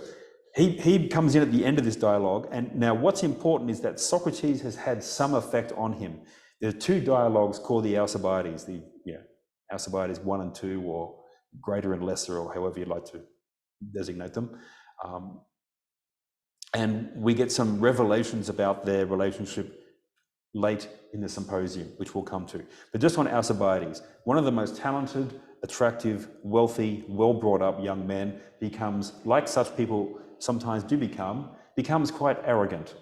he comes in at the end of this dialogue, and now what's important is that Socrates has had some effect on him. There are 2 dialogues called the Alcibiades, Alcibiades 1 and 2, or greater and lesser, or however you'd like to designate them. And we get some revelations about their relationship late in the Symposium, which we'll come to. But just on Alcibiades, one of the most talented, attractive, wealthy, well-brought-up young men becomes, like such people sometimes do becomes quite arrogant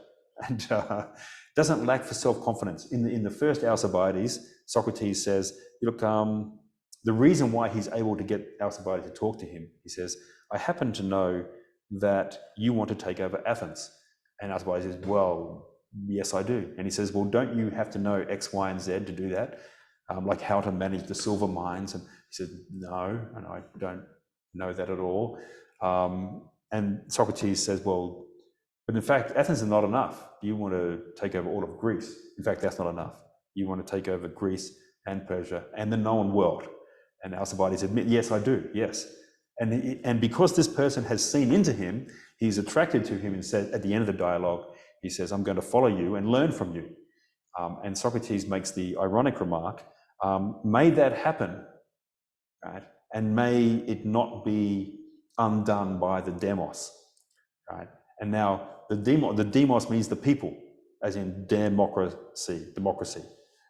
and doesn't lack for self-confidence. In the first Alcibiades, Socrates says, look, the reason why he's able to get Alcibiades to talk to him, he says, I happen to know that you want to take over Athens. And Alcibiades says, well, yes, I do. And he says, well, don't you have to know X, Y, and Z to do that? Like how to manage the silver mines. And he said, no, and I don't know that at all. And Socrates says, well, but in fact, Athens is not enough. You want to take over all of Greece. In fact, that's not enough. You want to take over Greece and Persia and the known world. And Alcibiades admits, yes, I do, yes. And because this person has seen into him, he's attracted to him and said, at the end of the dialogue, he says, I'm going to follow you and learn from you. And Socrates makes the ironic remark, may that happen, right? And may it not be undone by the demos, right? And now the demos means the people, as in democracy.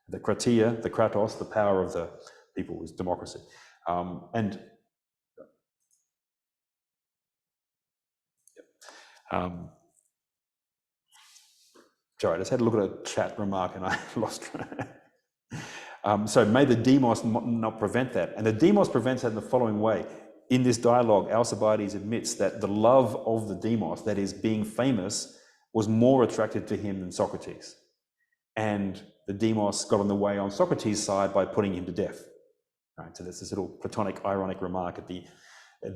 The kratia, the kratos, the power of the people is democracy. Sorry, I just had a look at a chat remark and I lost track. So may the demos not prevent that. And the demos prevents that in the following way. In this dialogue, Alcibiades admits that the love of the demos, that is being famous, was more attractive to him than Socrates. And the demos got on the way on Socrates' side by putting him to death. Right, so there's this little Platonic ironic remark at the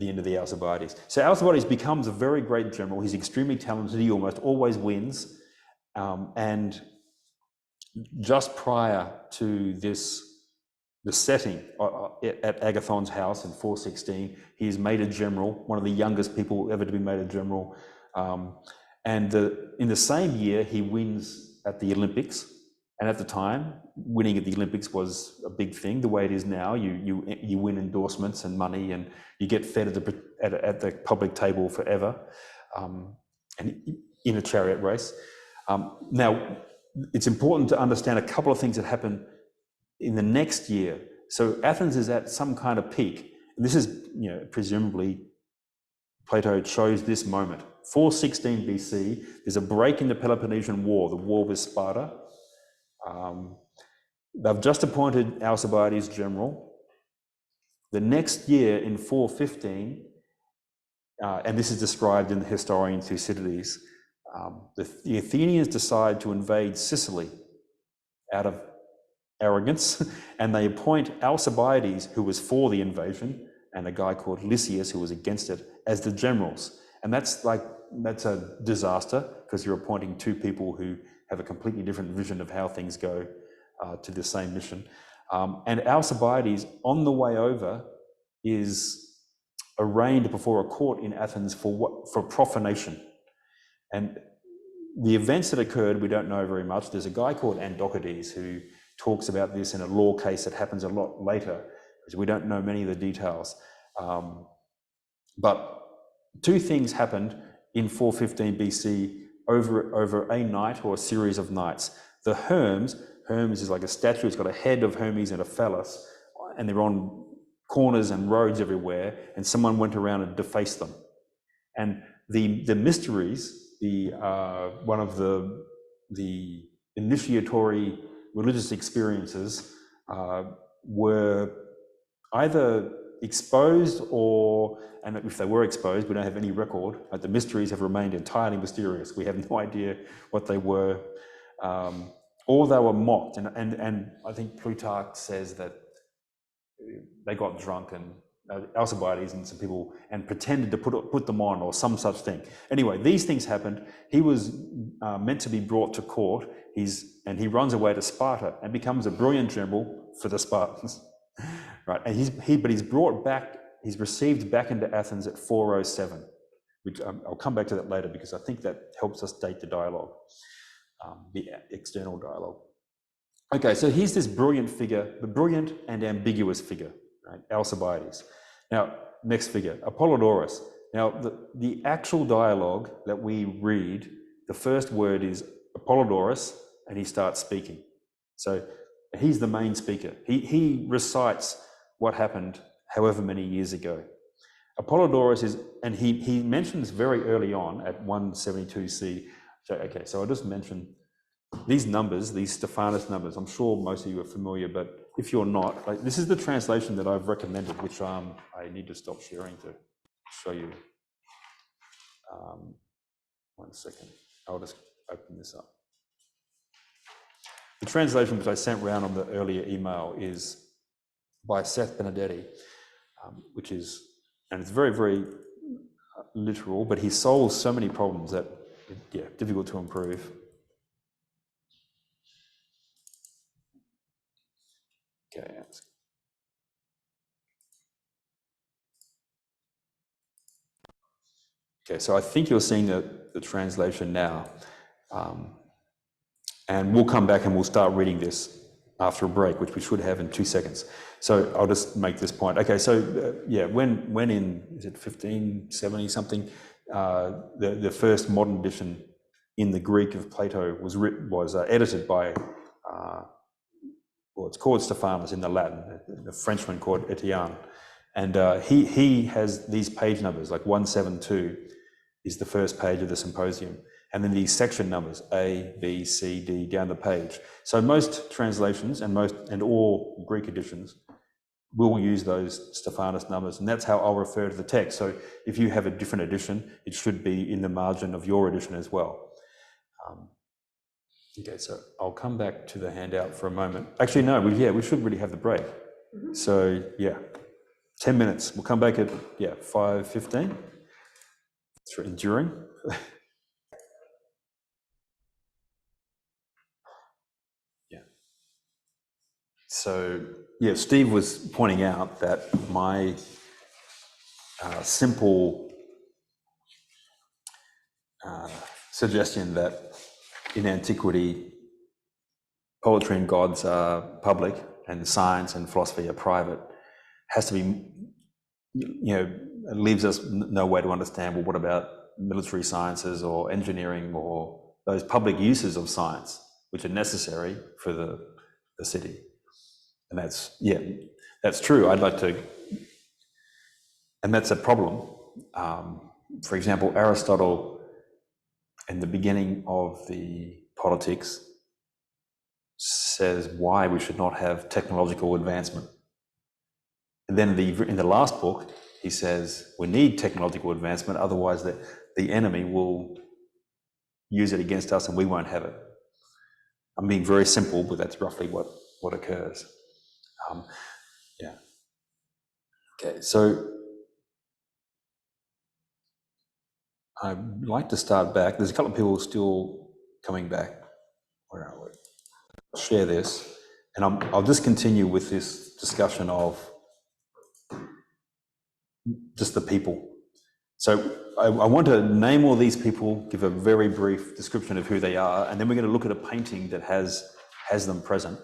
end of the Alcibiades. So Alcibiades becomes a very great general. He's extremely talented. He almost always wins. And just prior to the setting at Agathon's house in 416, he is made a general, one of the youngest people ever to be made a general. And in the same year, he wins at the Olympics. And at the time, winning at the Olympics was a big thing. The way it is now, you win endorsements and money, and you get fed at the public table forever, and in a chariot race. Now, it's important to understand a couple of things that happen in the next year. So Athens is at some kind of peak. And this is, presumably Plato chose this moment. 416 BC, there's a break in the Peloponnesian War, the war with Sparta. They've just appointed Alcibiades general. The next year in 415, and this is described in the historian Thucydides, the Athenians decide to invade Sicily out of arrogance, and they appoint Alcibiades, who was for the invasion, and a guy called Lysias, who was against it, as the generals. And that's a disaster, because you're appointing two people who have a completely different vision of how things go to the same mission. And Alcibiades, on the way over, is arraigned before a court in Athens for profanation. And the events that occurred, we don't know very much. There's a guy called Andokides who talks about this in a law case that happens a lot later, because we don't know many of the details. But two things happened in 415 BC over a night or a series of nights. The Hermes is like a statue. It's got a head of Hermes and a phallus, and they're on corners and roads everywhere, and someone went around and defaced them. And the mysteries, one of the initiatory religious experiences were either exposed and if they were exposed, we don't have any record. The mysteries have remained entirely mysterious. We have no idea what they were, or they were mocked. And I think Plutarch says that they got drunk, and Alcibiades and some people, and pretended to put them on, or some such thing. Anyway, these things happened. He was meant to be brought to court. And he runs away to Sparta and becomes a brilliant general for the Spartans, right? And he's brought back. He's received back into Athens at 407, which I'll come back to that later, because I think that helps us date the dialogue, the external dialogue. Okay, so here's this brilliant figure, the brilliant and ambiguous figure, right? Alcibiades. Now, next figure, Apollodorus. Now, the actual dialogue that we read, the first word is Apollodorus, and he starts speaking. So he's the main speaker. He recites what happened however many years ago. Apollodorus is, and he mentions very early on at 172 C. So I'll just mention these numbers, these Stephanus numbers. I'm sure most of you are familiar, but if you're not, this is the translation that I've recommended, which I need to stop sharing to show you. 1 second. I'll just open this up. The translation which I sent around on the earlier email is by Seth Benedetti, and it's very, very literal, but he solves so many problems that, difficult to improve. Okay, so I think you're seeing the translation now. And we'll come back and we'll start reading this after a break, which we should have in 2 seconds. So I'll just make this point. Okay, so when in, is it 1570 something, the first modern edition in the Greek of Plato was edited by, it's called Stephanus in the Latin, a Frenchman called Etienne. And he has these page numbers, like 172 is the first page of the Symposium. And then these section numbers, A, B, C, D, down the page. So most translations and all Greek editions will use those Stephanus numbers, and that's how I'll refer to the text. So if you have a different edition, it should be in the margin of your edition as well. Okay, so I'll come back to the handout for a moment. Actually, no, we should really have the break. Mm-hmm. So 10 minutes. We'll come back at 5:15. It's enduring. So, Steve was pointing out that my simple suggestion that in antiquity, poetry and gods are public and science and philosophy are private, has to be, it leaves us no way to understand, well, what about military sciences or engineering or those public uses of science, which are necessary for the city? And that's true. I'd like to, and that's a problem. For example, Aristotle, in the beginning of the Politics, says why we should not have technological advancement. And then in the last book, he says we need technological advancement, otherwise the enemy will use it against us and we won't have it. I'm being very simple, but that's roughly what occurs. Okay, so I'd like to start back. There's a couple of people still coming back. Where are we? I'll share this, and I'll just continue with this discussion of just the people. So I want to name all these people, give a very brief description of who they are, and then we're going to look at a painting that has them present.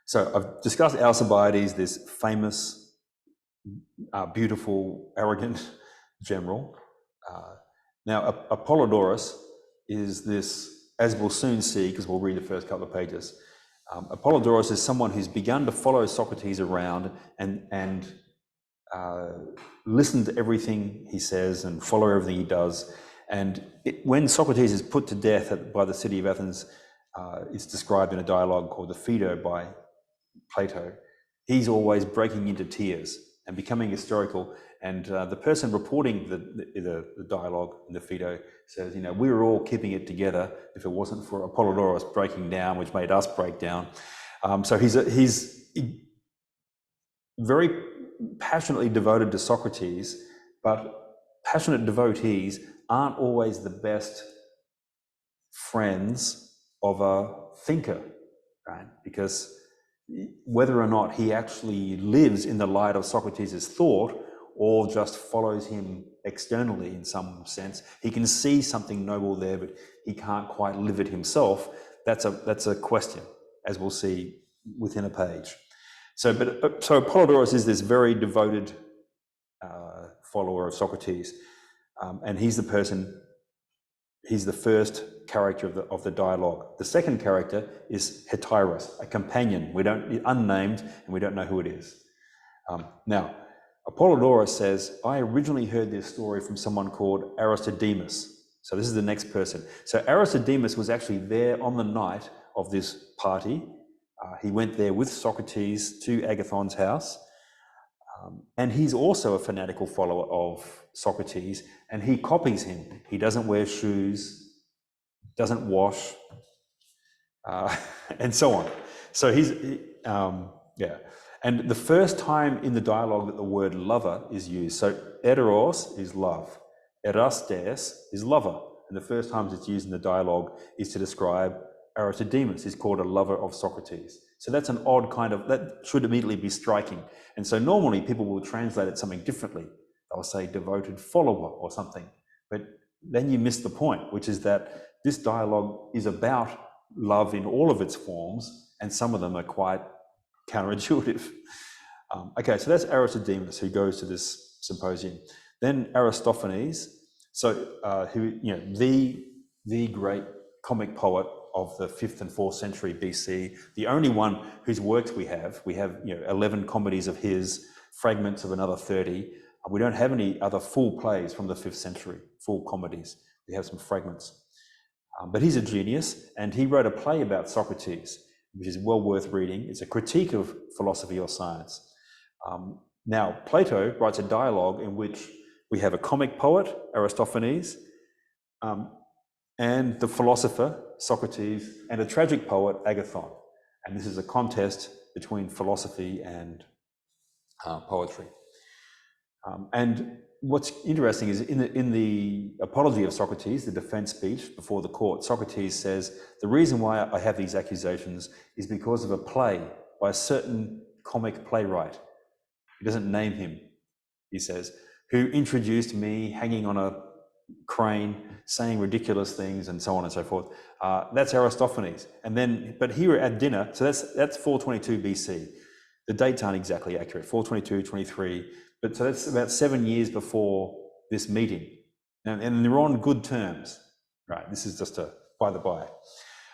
So I've discussed Alcibiades, this famous, beautiful, arrogant general. Now, Apollodorus is this, as we'll soon see, because we'll read the first couple of pages. Apollodorus is someone who's begun to follow Socrates around and listen to everything he says and follow everything he does. And when Socrates is put to death by the city of Athens, it's described in a dialogue called the Phaedo by Plato. He's always breaking into tears and becoming hysterical. And the person reporting the dialogue in the Phaedo says, we were all keeping it together if it wasn't for Apollodorus breaking down, which made us break down. So he's very passionately devoted to Socrates, but passionate devotees aren't always the best friends of a thinker, right? Because whether or not he actually lives in the light of Socrates' thought or just follows him externally in some sense, he can see something noble there, but he can't quite live it himself. That's a question, as we'll see within a page. So Apollodorus is this very devoted follower of Socrates, and he's the first character of the dialogue. The second character is Hetyrus, a companion, unnamed, and we don't know who it is. Now, Apollodorus says, I originally heard this story from someone called Aristodemus. So this is the next person. So Aristodemus was actually there on the night of this party. He went there with Socrates to Agathon's house. And he's also a fanatical follower of Socrates, and he copies him. He doesn't wear shoes, doesn't wash, and so on. So And the first time in the dialogue that the word lover is used, so eros is love, erastes is lover, and the first time it's used in the dialogue is to describe Aristodemus. He's called a lover of Socrates. So that's an odd that should immediately be striking. And so normally people will translate it something differently. They'll say devoted follower or something. But then you miss the point, which is that this dialogue is about love in all of its forms, and some of them are quite counterintuitive. Okay, so that's Aristodemus, who goes to this symposium. Then Aristophanes, the great comic poet of the 5th and 4th century BC, the only one whose works we have 11 comedies of his, fragments of another 30. We don't have any other full plays from the 5th century, full comedies. We have some fragments. But he's a genius, and he wrote a play about Socrates, which is well worth reading. It's a critique of philosophy or science. Now, Plato writes a dialogue in which we have a comic poet, Aristophanes, and the philosopher, Socrates, and a tragic poet, Agathon. And this is a contest between philosophy and poetry. And what's interesting is in the apology of Socrates, the defense speech before the court, Socrates says, the reason why I have these accusations is because of a play by a certain comic playwright. He doesn't name him, he says, who introduced me hanging on a crane, saying ridiculous things and so on and so forth. That's Aristophanes. And then, but here at dinner, so that's 422 BC. The dates aren't exactly accurate, 422, 23, but so that's about 7 years before this meeting. And they're on good terms, right? This is just a by the by.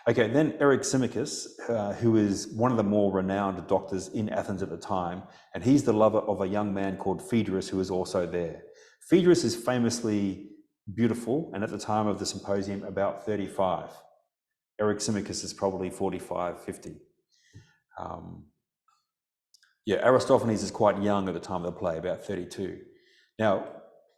Okay, then Eryximachus, who is one of the more renowned doctors in Athens at the time, and he's the lover of a young man called Phaedrus, who is also there. Phaedrus is famously beautiful, and at the time of the symposium, about 35. Eryximachus is probably 45, 50. Aristophanes is quite young at the time of the play, about 32. Now,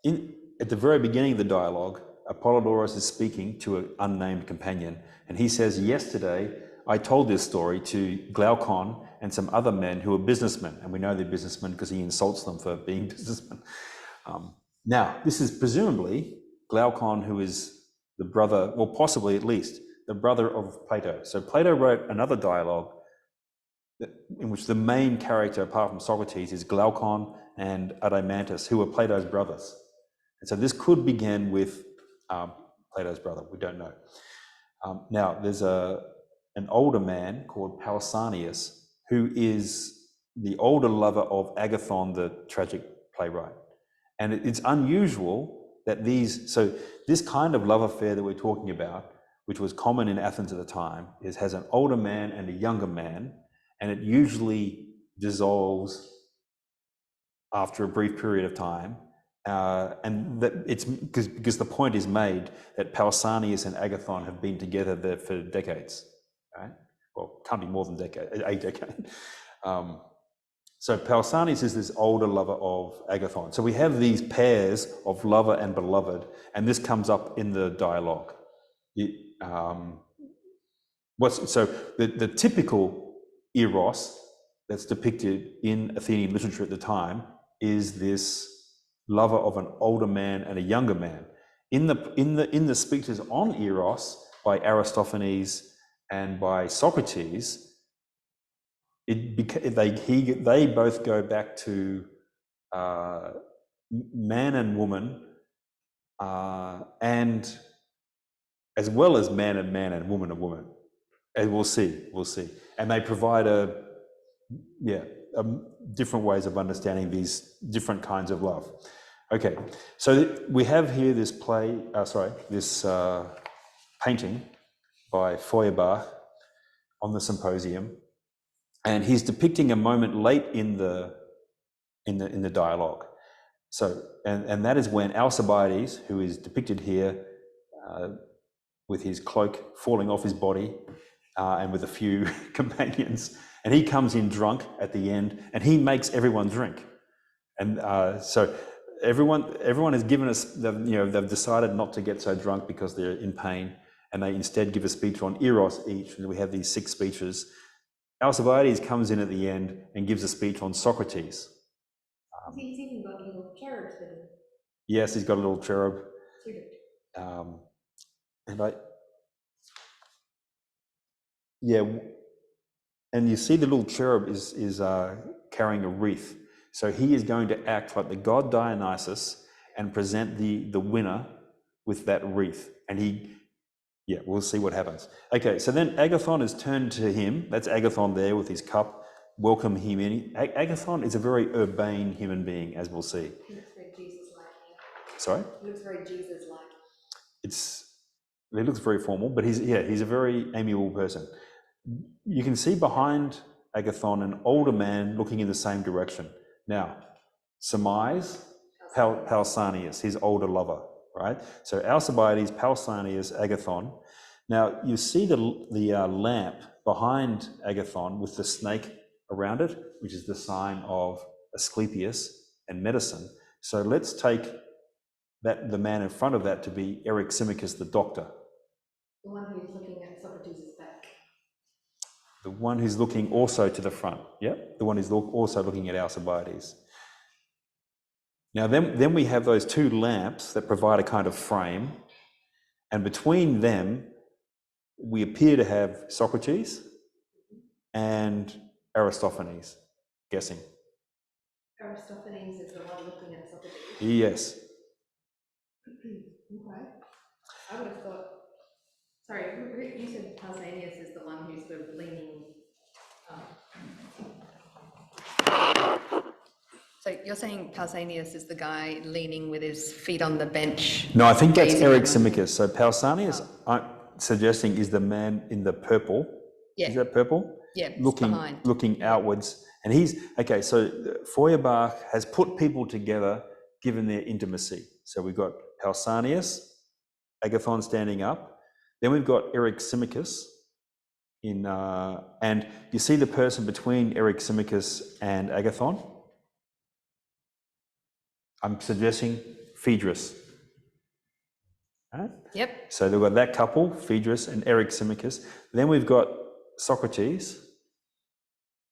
at the very beginning of the dialogue, Apollodorus is speaking to an unnamed companion, and he says, yesterday I told this story to Glaucon and some other men who are businessmen, and we know they're businessmen because he insults them for being businessmen. Now, this is presumably Glaucon, who is the brother, well, possibly at least, the brother of Plato. So Plato wrote another dialogue in which the main character, apart from Socrates, is Glaucon and Adeimantus, who are Plato's brothers. And so this could begin with Plato's brother, we don't know. Now, there's an older man called Pausanias, who is the older lover of Agathon, the tragic playwright. And it's unusual that this kind of love affair that we're talking about, which was common in Athens at the time, has an older man and a younger man, and it usually dissolves after a brief period of time. And that it's because the point is made that Pausanias and Agathon have been together there for decades, right? Well, can't be more than a decade. So Pausanias is this older lover of Agathon. So we have these pairs of lover and beloved, and this comes up in the dialogue. The typical eros that's depicted in Athenian literature at the time is this lover of an older man and a younger man. In the speeches on eros by Aristophanes and by Socrates, they both go back to man and woman, and as well as man and woman. And we'll see. And they provide different ways of understanding these different kinds of love. Okay, so we have here this painting by Feuerbach on the Symposium, and he's depicting a moment late in the dialogue. So, and that is when Alcibiades, who is depicted here with his cloak falling off his body and with a few companions, and he comes in drunk at the end, and he makes everyone drink. And so everyone has given us, they've decided not to get so drunk because they're in pain, and they instead give a speech on eros each, and we have these 6 speeches. Alcibiades comes in at the end and gives a speech on Socrates.
He's even got little cherubs with him.
Yes, he's got a little cherub. And you see the little cherub is carrying a wreath. So he is going to act like the god Dionysus and present the winner with that wreath. And we'll see what happens. Okay, so then Agathon is turned to him. That's Agathon there with his cup. Welcome him in. Agathon is a very urbane human being, as we'll see.
He looks very Jesus-like.
Sorry?
He looks very Jesus-like.
He looks very formal, but he's a very amiable person. You can see behind Agathon an older man looking in the same direction. Now, surmise Pausanias, his older lover, right? So Alcibiades, Pausanias, Agathon. Now, you see the lamp behind Agathon with the snake around it, which is the sign of Asclepius and medicine. So let's take the man in front of that to be Eryximachus the doctor.
The one who's looking at Socrates' back.
The one who's looking also to the front, the one who's also looking at Alcibiades. Now then we have those 2 lamps that provide a kind of frame, and between them we appear to have Socrates and Aristophanes, guessing.
Aristophanes is the one looking at Socrates.
Yes.
Okay. I would have thought, sorry, you said Pausanias is the one who's sort of leaning. So you're saying Pausanias is the guy leaning with his feet on the bench?
No, I think that's
gazing
Eric
at one-
Simicus. So Pausanias, I'm suggesting, is the man in the purple.
Yeah.
Is that purple?
Yeah, it's
looking
behind.
looking outwards, and he's okay. So Feuerbach has put people together, given their intimacy. So we've got Pausanias, Agathon standing up. Then we've got Eric Simicus in, and you see the person between Eric Simicus and Agathon. I'm suggesting Phaedrus. Right?
Yep.
So they've got that couple, Phaedrus and Eric Simicus. Then we've got Socrates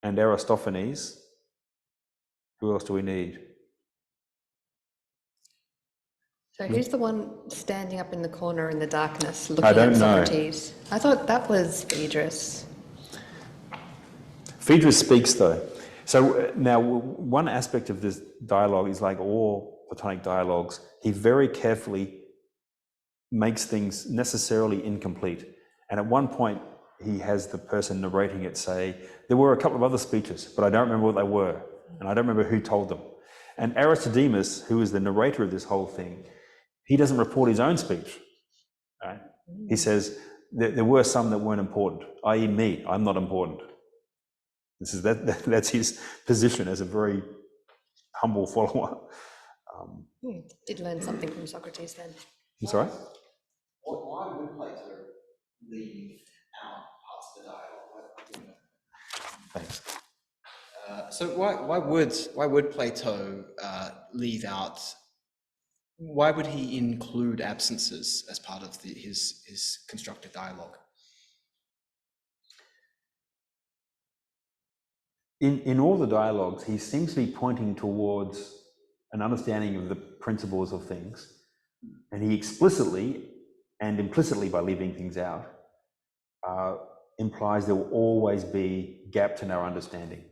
and Aristophanes. Who else do we need?
So who's the one standing up in the corner in the darkness looking
I don't
at
know.
Socrates? I thought that was Phaedrus.
Phaedrus speaks though. So now one aspect of this dialogue is like all Platonic dialogues, he very carefully makes things necessarily incomplete. And at one point, he has the person narrating it say, there were a couple of other speeches, but I don't remember what they were, and I don't remember who told them. And Aristodemus, who is the narrator of this whole thing, he doesn't report his own speech. Right? He says, there were some that weren't important, i.e. me, I'm not important. That's his position as a very humble follower.
Did learn something from Socrates then.
I'm sorry?
Why would Plato leave out parts of the dialogue?
Thanks.
So why would Plato leave out? Why would he include absences as part of his constructed dialogue?
In all the dialogues, he seems to be pointing towards an understanding of the principles of things, and he explicitly and implicitly, by leaving things out, implies there will always be gaps in our understanding.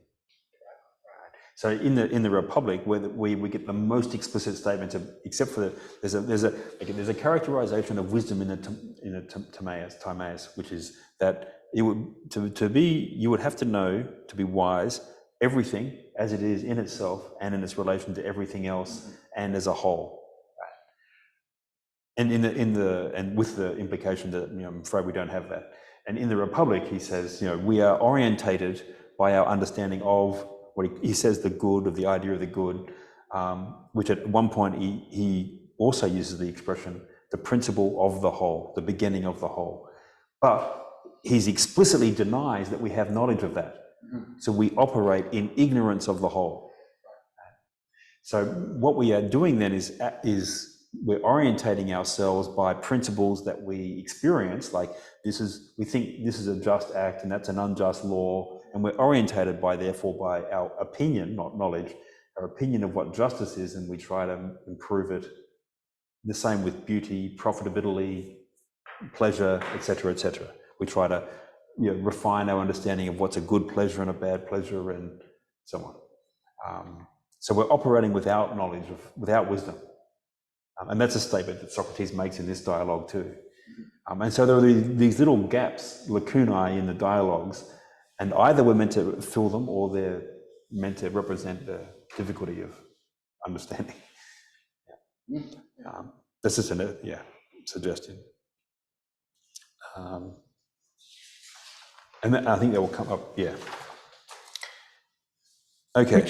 So in the Republic, where we get the most explicit statements of, except for there's a characterization of wisdom in the Timaeus, which is that it would you would have to know to be wise everything as it is in itself and in its relation to everything else and as a whole. And and with the implication that I'm afraid we don't have that. And in the Republic, he says we are orientated by our understanding of what he says the good, of the idea of the good, which at one point he also uses the expression the principle of the whole, the beginning of the whole. But he explicitly denies that we have knowledge of that. So we operate in ignorance of the whole. So what we are doing then is we're orientating ourselves by principles that we experience, like we think this is a just act and that's an unjust law, and we're orientated therefore by our opinion, not knowledge, our opinion of what justice is, and we try to improve it. The same with beauty, profitability, pleasure, etc., etc. We try to refine our understanding of what's a good pleasure and a bad pleasure, and so on. So we're operating without knowledge, without wisdom. And that's a statement that Socrates makes in this dialogue too. And so there are these little gaps, lacunae in the dialogues, and either we're meant to fill them or they're meant to represent the difficulty of understanding. This is a suggestion. And I think that will come up, Okay.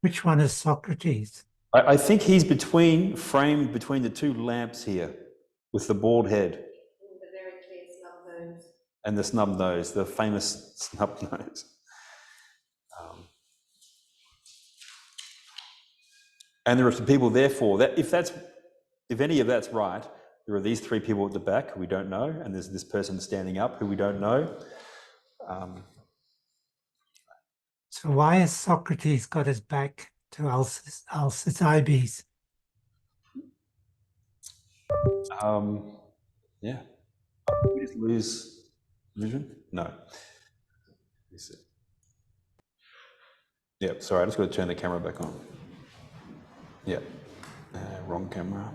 Which one is Socrates?
I think he's framed between the two lamps here, with the bald head.
The very clear snub nose.
And the snub nose, the famous snub nose. And there are some people, therefore, that if any of that's right, there are these three people at the back who we don't know, and there's this person standing up who we don't know.
So why has Socrates got his back to Alcibiades?
Yeah. Did we just lose vision? No. Yeah, sorry, I just got to turn the camera back on. Yeah, wrong camera.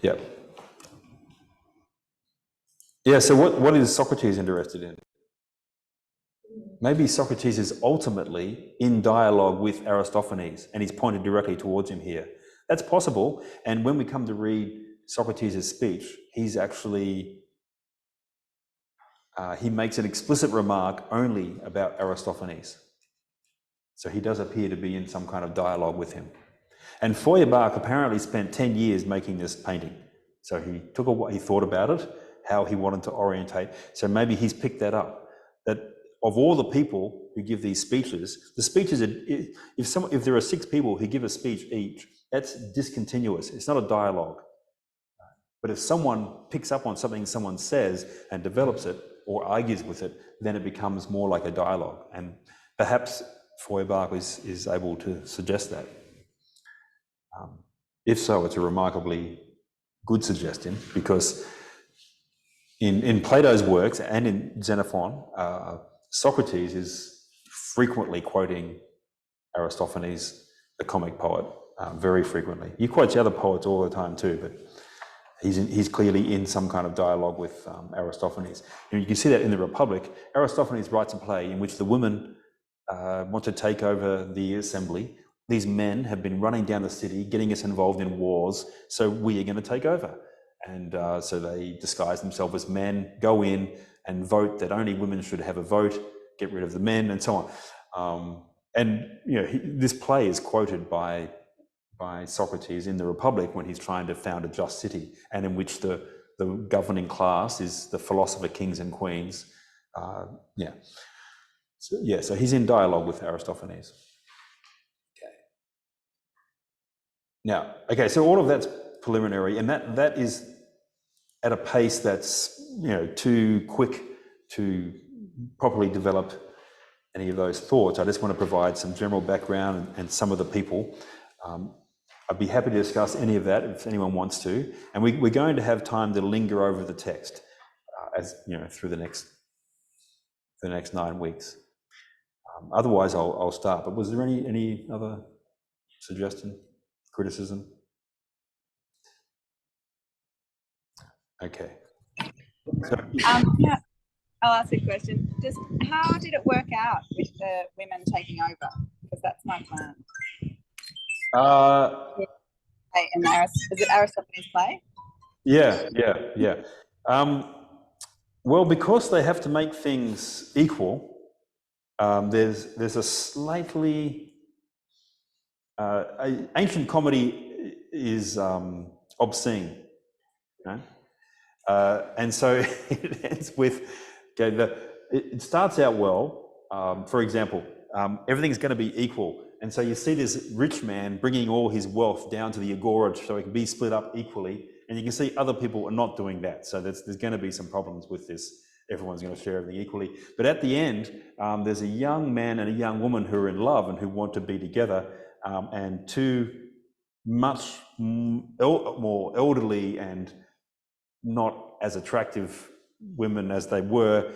Yeah. Yeah, so what is Socrates interested in? Maybe Socrates is ultimately in dialogue with Aristophanes, and he's pointed directly towards him here. That's possible, and when we come to read Socrates' speech, he's actually, he makes an explicit remark only about Aristophanes. So he does appear to be in some kind of dialogue with him. And Feuerbach apparently spent 10 years making this painting. So he took what he thought about it, how he wanted to orientate. So maybe he's picked that up. That of all the people who give these speeches, the speeches, if there are 6 people who give a speech each, that's discontinuous. It's not a dialogue. But if someone picks up on something someone says and develops it or argues with it, then it becomes more like a dialogue. And perhaps Feuerbach is able to suggest that. If so, it's a remarkably good suggestion, because in Plato's works and in Xenophon, Socrates is frequently quoting Aristophanes, the comic poet, very frequently. He quotes the other poets all the time too, but he's clearly in some kind of dialogue with Aristophanes. And you can see that in the Republic. Aristophanes writes a play in which the women want to take over the assembly. These men have been running down the city, getting us involved in wars, so we are going to take over. And so they disguise themselves as men, go in and vote that only women should have a vote, get rid of the men, and so on. And this play is quoted by Socrates in the Republic when he's trying to found a just city, and in which the governing class is the philosopher kings and queens. So he's in dialogue with Aristophanes. Now, so all of that's preliminary, and that is at a pace that's too quick to properly develop any of those thoughts. I just want to provide some general background and some of the people. I'd be happy to discuss any of that if anyone wants to, and we're going to have time to linger over the text as through the next 9 weeks. Otherwise, I'll start. But was there any other suggestion? Criticism? Okay. So,
yeah, I'll ask a question. Just how did it work out with the women taking over? Because that's my plan. Is it Aristophanes' play?
Yeah. Well, because they have to make things equal, there's a slightly ancient comedy is obscene, and so it ends with it starts out well. For example, everything's going to be equal, and so you see this rich man bringing all his wealth down to the agora so it can be split up equally, and you can see other people are not doing that. So there's going to be some problems with this. Everyone's going to share everything equally. But at the end, there's a young man and a young woman who are in love and who want to be together, and 2 much more elderly and not as attractive women as they were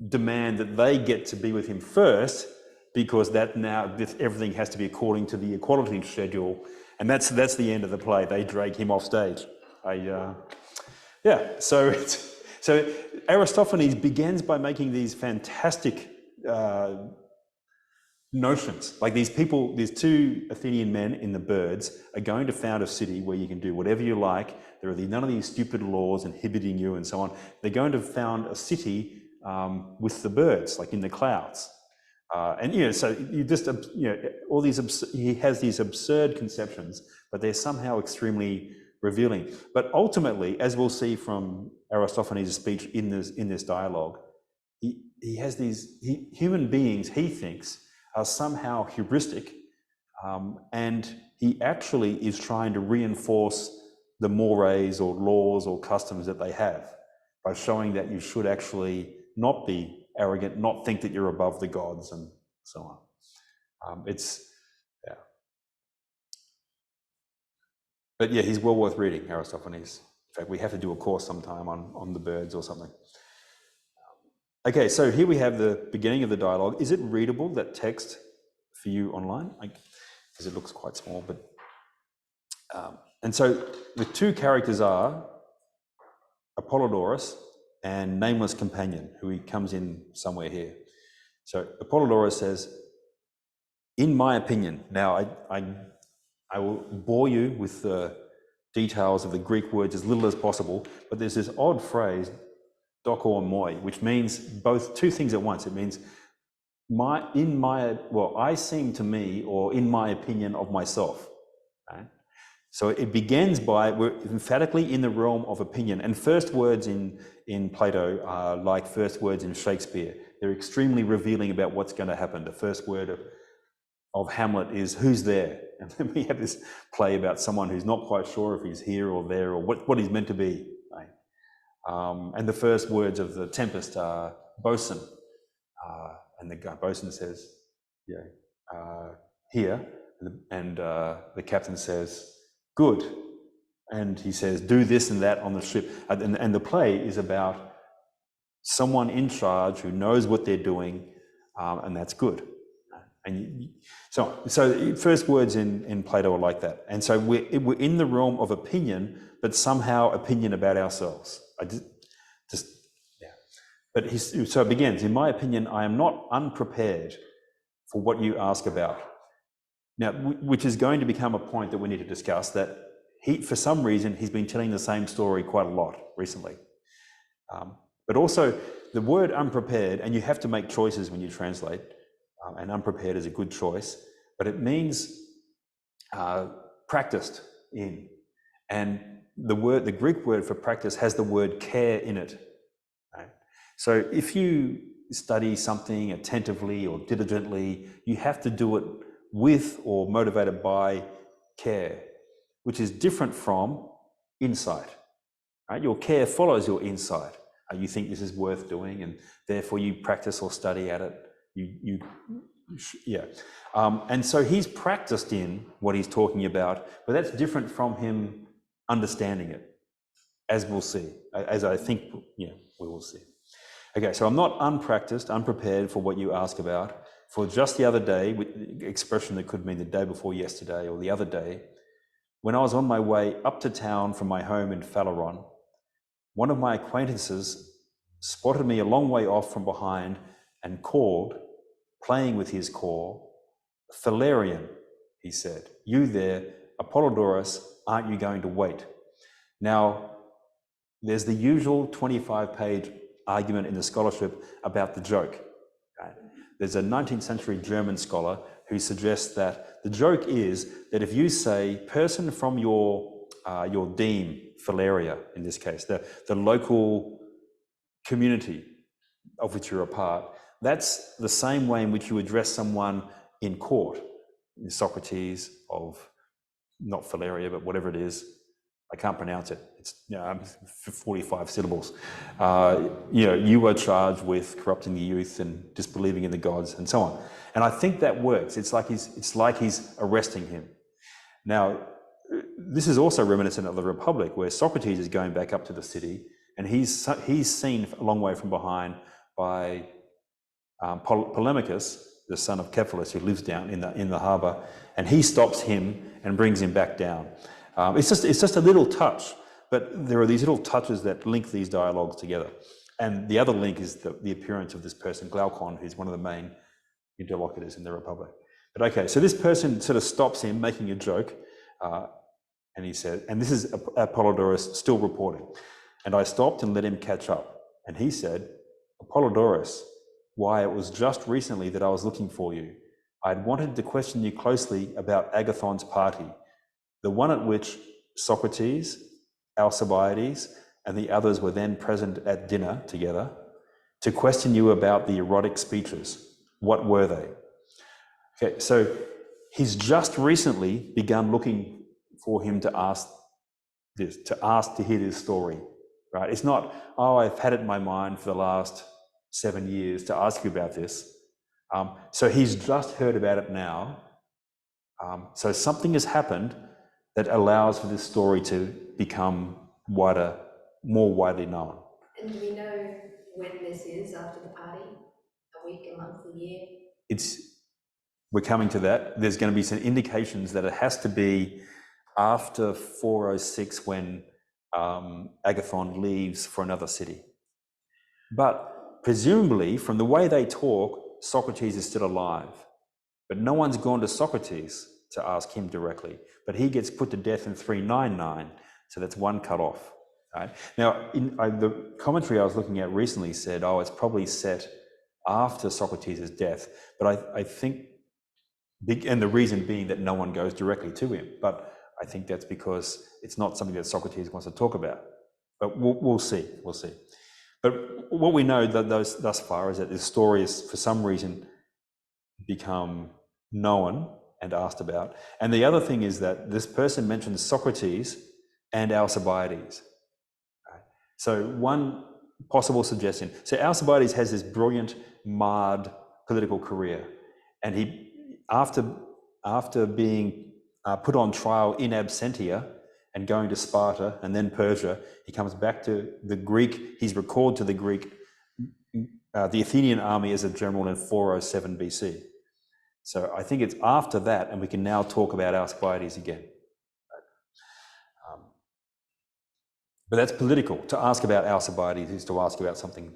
demand that they get to be with him first, because everything has to be according to the equality schedule, and that's the end of the play. They drag him off stage. So Aristophanes begins by making these fantastic notions, like these 2 Athenian men in the birds are going to found a city where you can do whatever you like. There are none of these stupid laws inhibiting you and so on. They're going to found a city with the birds, like in the clouds. So you just, all these, he has these absurd conceptions, but they're somehow extremely revealing. But ultimately, as we'll see from Aristophanes' speech in this dialogue, he has these human beings, he thinks, are somehow heuristic, and he actually is trying to reinforce the mores or laws or customs that they have by showing that you should actually not be arrogant, not think that you're above the gods, and so on. But yeah, he's well worth reading, Aristophanes. In fact, we have to do a course sometime on the birds or something. Okay, so here we have the beginning of the dialogue. Is it readable, that text, for you online? Because it looks quite small, but And so the two characters are Apollodorus and nameless companion, who he comes in somewhere here. So Apollodorus says, in my opinion, now I will bore you with the details of the Greek words as little as possible, but there's this odd phrase, doko moi, which means both two things at once. It means I seem to me, or in my opinion of myself. Right? So it begins by, we're emphatically in the realm of opinion, and first words in Plato are like first words in Shakespeare. They're extremely revealing about what's going to happen. The first word of Hamlet is, who's there? And then we have this play about someone who's not quite sure if he's here or there or what he's meant to be. Right? And the first words of the Tempest are bosun. And the bosun says, here. And the captain says, good. And he says, do this and that on the ship. And the play is about someone in charge who knows what they're doing, and that's good. And so first words in Plato are like that. And so we're in the realm of opinion, but somehow opinion about ourselves. But so it begins, in my opinion, I am not unprepared for what you ask about. Now, which is going to become a point that we need to discuss, that for some reason, he's been telling the same story quite a lot recently. But also the word unprepared, and you have to make choices when you translate, and unprepared is a good choice, but it means practiced in. And the Greek word for practice has the word care in it. Right? So if you study something attentively or diligently, you have to do it with or motivated by care, which is different from insight. Right? Your care follows your insight. You think this is worth doing, and therefore you practice or study at it. And so he's practiced in what he's talking about, but that's different from him understanding it, as we'll see, as I think, we will see. Okay, so I'm not unpracticed, unprepared for what you ask about. For just the other day, with expression that could mean the day before yesterday or the other day, when I was on my way up to town from my home in Phaleron, one of my acquaintances spotted me a long way off from behind and called, playing with his call, Phalarian, he said, you there, Apollodorus, aren't you going to wait? Now, there's the usual 25-page argument in the scholarship about the joke. Right? There's a 19th century German scholar who suggests that the joke is that if you say person from your deme, Phalaria in this case, the local community of which you're a part, that's the same way in which you address someone in court. Socrates of, not Phalaria, but whatever it is, I can't pronounce it. It's 45 syllables. You are charged with corrupting the youth and disbelieving in the gods and so on. And I think that works. It's like he's arresting him. Now, this is also reminiscent of the Republic, where Socrates is going back up to the city, and he's seen a long way from behind by Polemachus, the son of Cephalus, who lives down in the harbour, and he stops him and brings him back down. It's just a little touch, but there are these little touches that link these dialogues together. And the other link is the appearance of this person, Glaucon, who's one of the main interlocutors in the Republic. But okay, so this person sort of stops him making a joke, and he said, and this is Apollodorus still reporting, and I stopped and let him catch up. And he said, Apollodorus, why, it was just recently that I was looking for you. I had wanted to question you closely about Agathon's party, the one at which Socrates, Alcibiades, and the others were then present at dinner together, to question you about the erotic speeches. What were they? Okay, so he's just recently begun looking for him to ask this, to hear this story, right? It's not, oh, I've had it in my mind for the last 7 years to ask you about this. So he's just heard about it now. So something has happened that allows for this story to become more widely known.
And do we know when this is after the party? A week, a month, a year?
We're coming to that. There's going to be some indications that it has to be after 406 when Agathon leaves for another city. But presumably, from the way they talk, Socrates is still alive. But no one's gone to Socrates to ask him directly. But he gets put to death in 399, so that's one cut off. Right? Now, the commentary I was looking at recently said, oh, it's probably set after Socrates' death. But I think, and the reason being that no one goes directly to him. But I think that's because it's not something that Socrates wants to talk about. But we'll see, we'll see. But what we know thus far is that this story is, for some reason, become known and asked about. And the other thing is that this person mentions Socrates and Alcibiades. Right? So one possible suggestion. So Alcibiades has this brilliant, marred political career. And he, after being put on trial in absentia and going to Sparta and then Persia, he comes back to the Greek, he's recalled to the Greek, the Athenian army as a general in 407 BC. So I think it's after that, and we can now talk about Alcibiades again. But that's political. To ask about Alcibiades is to ask about something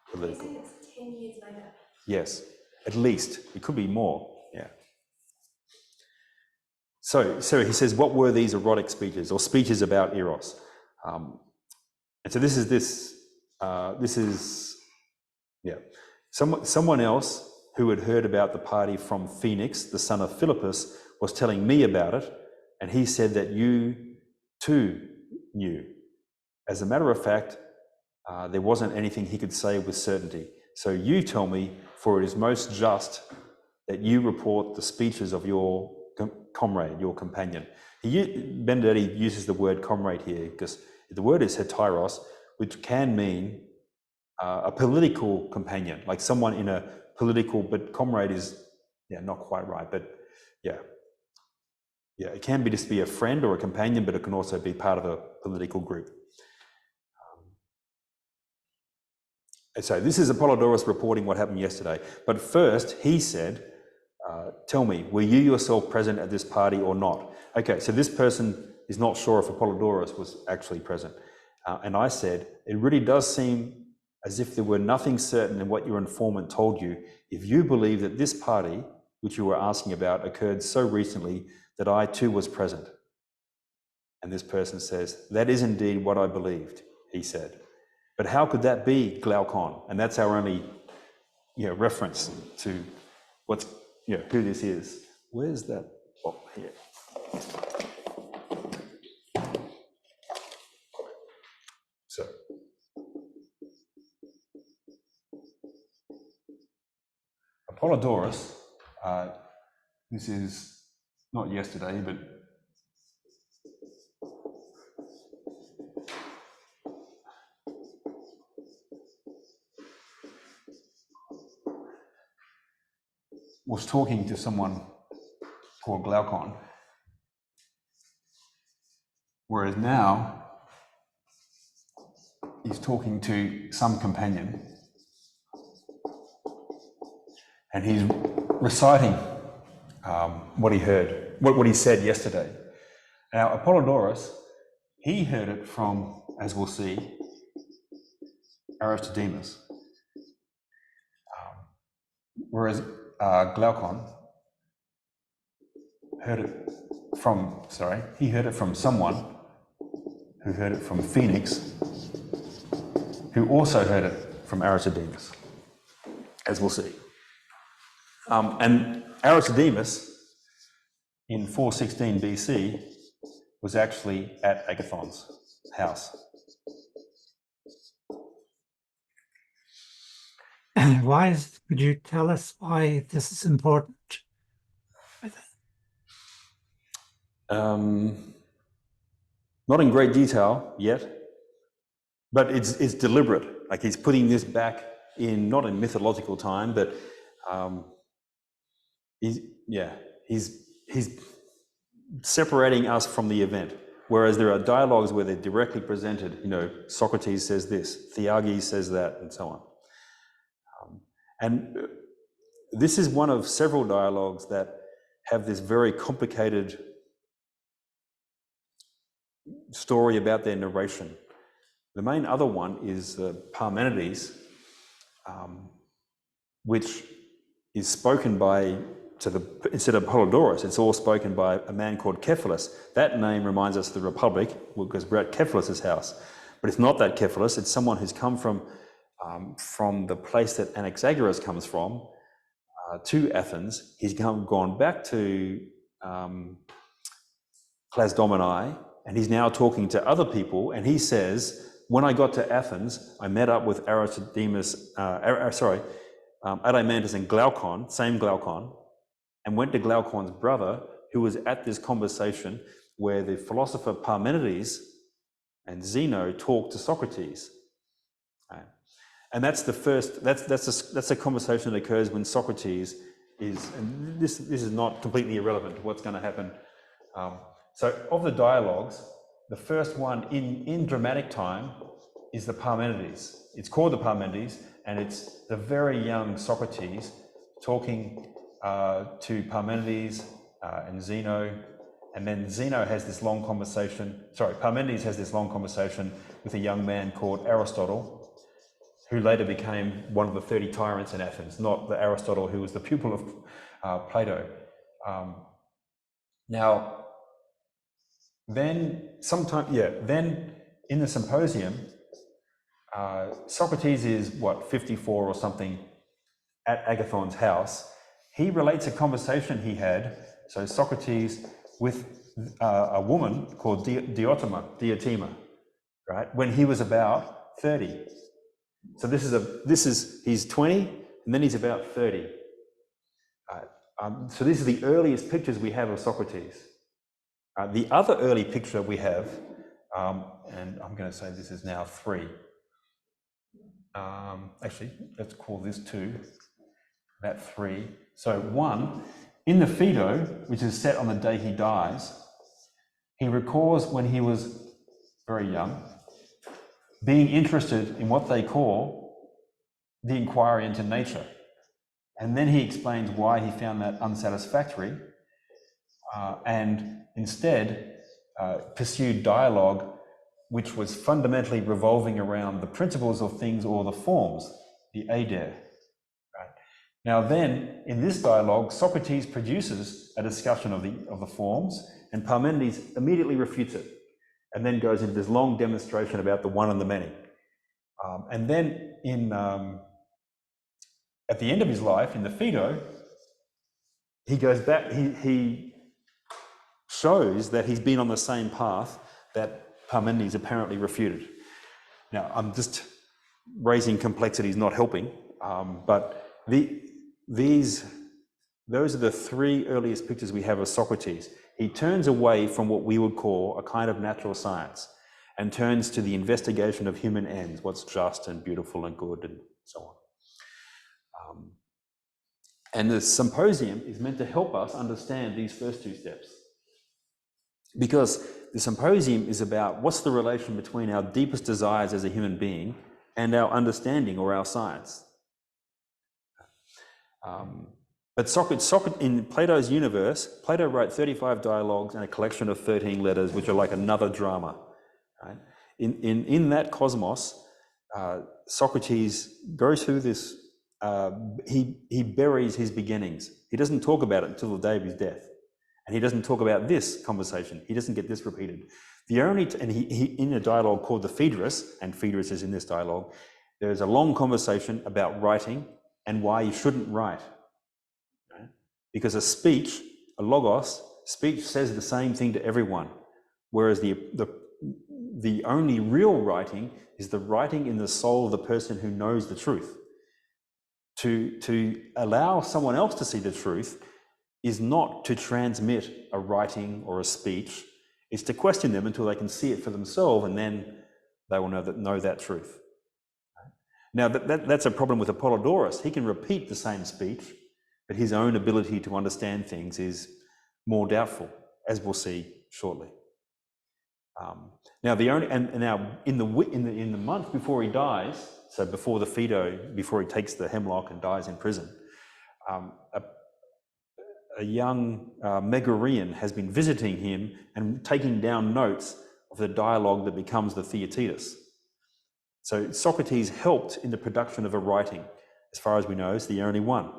political.
You say it's 10 years later?
Yes, at least. It could be more, yeah. So he says, what were these erotic speeches, or speeches about Eros? And so this is someone else who had heard about the party from Phoenix, the son of Philippus, was telling me about it, and he said that you too knew. As a matter of fact, there wasn't anything he could say with certainty. So you tell me, for it is most just that you report the speeches of your comrade, your companion. Benedetti uses the word comrade here because the word is heteros, which can mean a political companion, like someone in a political, but comrade is, not quite right, but it can be just be a friend or a companion, but it can also be part of a political group. So this is Apollodorus reporting what happened yesterday. But first, he said, tell me, were you yourself present at this party or not? Okay, so this person is not sure if Apollodorus was actually present. And I said, it really does seem as if there were nothing certain in what your informant told you, if you believe that this party, which you were asking about, occurred so recently that I too was present. And this person says, that is indeed what I believed, he said. But how could that be, Glaucon? And that's our only reference to what's who this is. Where's that? Oh, here. So Apollodorus, this is not yesterday, but was talking to someone called Glaucon, whereas now he's talking to some companion and he's reciting what he heard, what he said yesterday. Now, Apollodorus, he heard it from, as we'll see, Aristodemus, whereas Glaucon heard it from, he heard it from someone who heard it from Phoenix, who also heard it from Aristodemus, as we'll see. And Aristodemus, in 416 BC, was actually at Agathon's house.
Could you tell us why this is important?
Not in great detail yet, but it's deliberate. Like he's putting this back in, not in mythological time, but he's separating us from the event. Whereas there are dialogues where they're directly presented, Socrates says this, Theages says that, and so on. And this is one of several dialogues that have this very complicated story about their narration. The main other one is Parmenides, which is spoken by, instead of Polydorus, it's all spoken by a man called Cephalus. That name reminds us of the Republic, because we're at Cephalus's house. But it's not that Cephalus, it's someone who's come from the place that Anaxagoras comes from, to Athens. He's gone back to Plasdomini, and he's now talking to other people, and he says, when I got to Athens, I met up with Adeimantus and Glaucon, same Glaucon, and went to Glaucon's brother, who was at this conversation where the philosopher Parmenides and Zeno talked to Socrates. And that's the first, that's a conversation that occurs when Socrates is, and this is not completely irrelevant to what's going to happen. So of the dialogues, the first one in dramatic time is the Parmenides. It's called the Parmenides, and it's the very young Socrates talking to Parmenides and Zeno, and then Zeno has this long conversation, Parmenides has this long conversation with a young man called Aristotle, who later became one of the 30 tyrants in Athens, not the Aristotle who was the pupil of Plato. Now, then in the Symposium, Socrates is, 54 or something, at Agathon's house. He relates a conversation he had, so Socrates with a woman called Diotima, right, when he was about 30. So he's 20, and then he's about 30. So these are the earliest pictures we have of Socrates. The other early picture we have, and I'm going to say this is now 3. Actually, let's call this 2, that 3. So 1, in the Phaedo, which is set on the day he dies, he records when he was very young, being interested in what they call the inquiry into nature. And then he explains why he found that unsatisfactory, and instead pursued dialogue which was fundamentally revolving around the principles of things or the forms, the eider. Right? Now then, in this dialogue, Socrates produces a discussion of the forms, and Parmenides immediately refutes it, and then goes into this long demonstration about the one and the many. And then at the end of his life, in the Phaedo, he goes back, he shows that he's been on the same path that Parmenides apparently refuted. Now, I'm just raising complexities, not helping, but those are the 3 earliest pictures we have of Socrates. He turns away from what we would call a kind of natural science and turns to the investigation of human ends, what's just and beautiful and good and so on. And the Symposium is meant to help us understand these first 2 steps. Because the Symposium is about what's the relation between our deepest desires as a human being and our understanding or our science. But Socrates, in Plato's universe, Plato wrote 35 dialogues and a collection of 13 letters, which are like another drama. Right? In that cosmos, Socrates goes through this, he buries his beginnings. He doesn't talk about it until the day of his death. And he doesn't talk about this conversation. He doesn't get this repeated. And he in a dialogue called the Phaedrus, and Phaedrus is in this dialogue, there's a long conversation about writing and why you shouldn't write. Right? Because a logos, speech says the same thing to everyone, whereas the only real writing is the writing in the soul of the person who knows the truth. To allow someone else to see the truth is not to transmit a writing or a speech, it's to question them until they can see it for themselves, and then they will know that truth. Now, that's a problem with Apollodorus. He can repeat the same speech, but his own ability to understand things is more doubtful, as we'll see shortly. Now, in the month before he dies, so before the Phaedo, before he takes the hemlock and dies in prison, a young Megarian has been visiting him and taking down notes of the dialogue that becomes the Theaetetus. So Socrates helped in the production of a writing. As far as we know, it's the only one.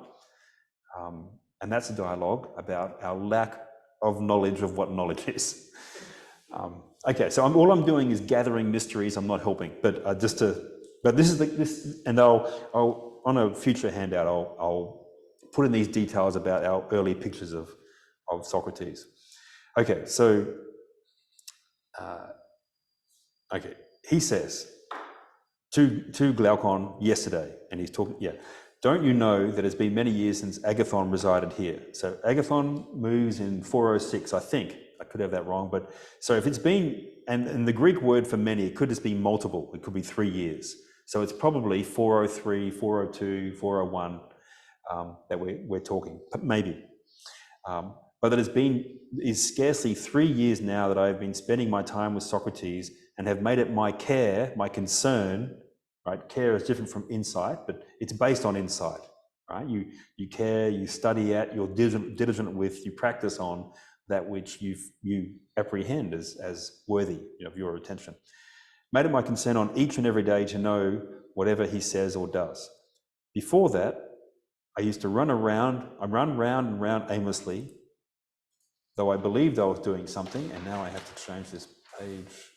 And that's a dialogue about our lack of knowledge of what knowledge is. Okay, so all I'm doing is gathering mysteries. I'm not helping, but this is this, and I'll on a future handout I'll put in these details about our early pictures of Socrates. Okay, so okay, he says to Glaucon yesterday, and he's talking. Yeah, don't you know that it's been many years since Agathon resided here? So Agathon moves in 406, I think. I could have that wrong, but so if it's been, and the Greek word for many, it could just be multiple. It could be 3 years. So it's probably 403, 402, 401 that we're talking, maybe. But that is scarcely 3 years now that I have been spending my time with Socrates and have made it my care, my concern, right? Care is different from insight, but it's based on insight, right? You care, you study at, you're diligent with, you practice on that which you apprehend as worthy of your attention. Made it my concern on each and every day to know whatever he says or does. Before that, I used to run round and round aimlessly, though I believed I was doing something, and now I have to change this page.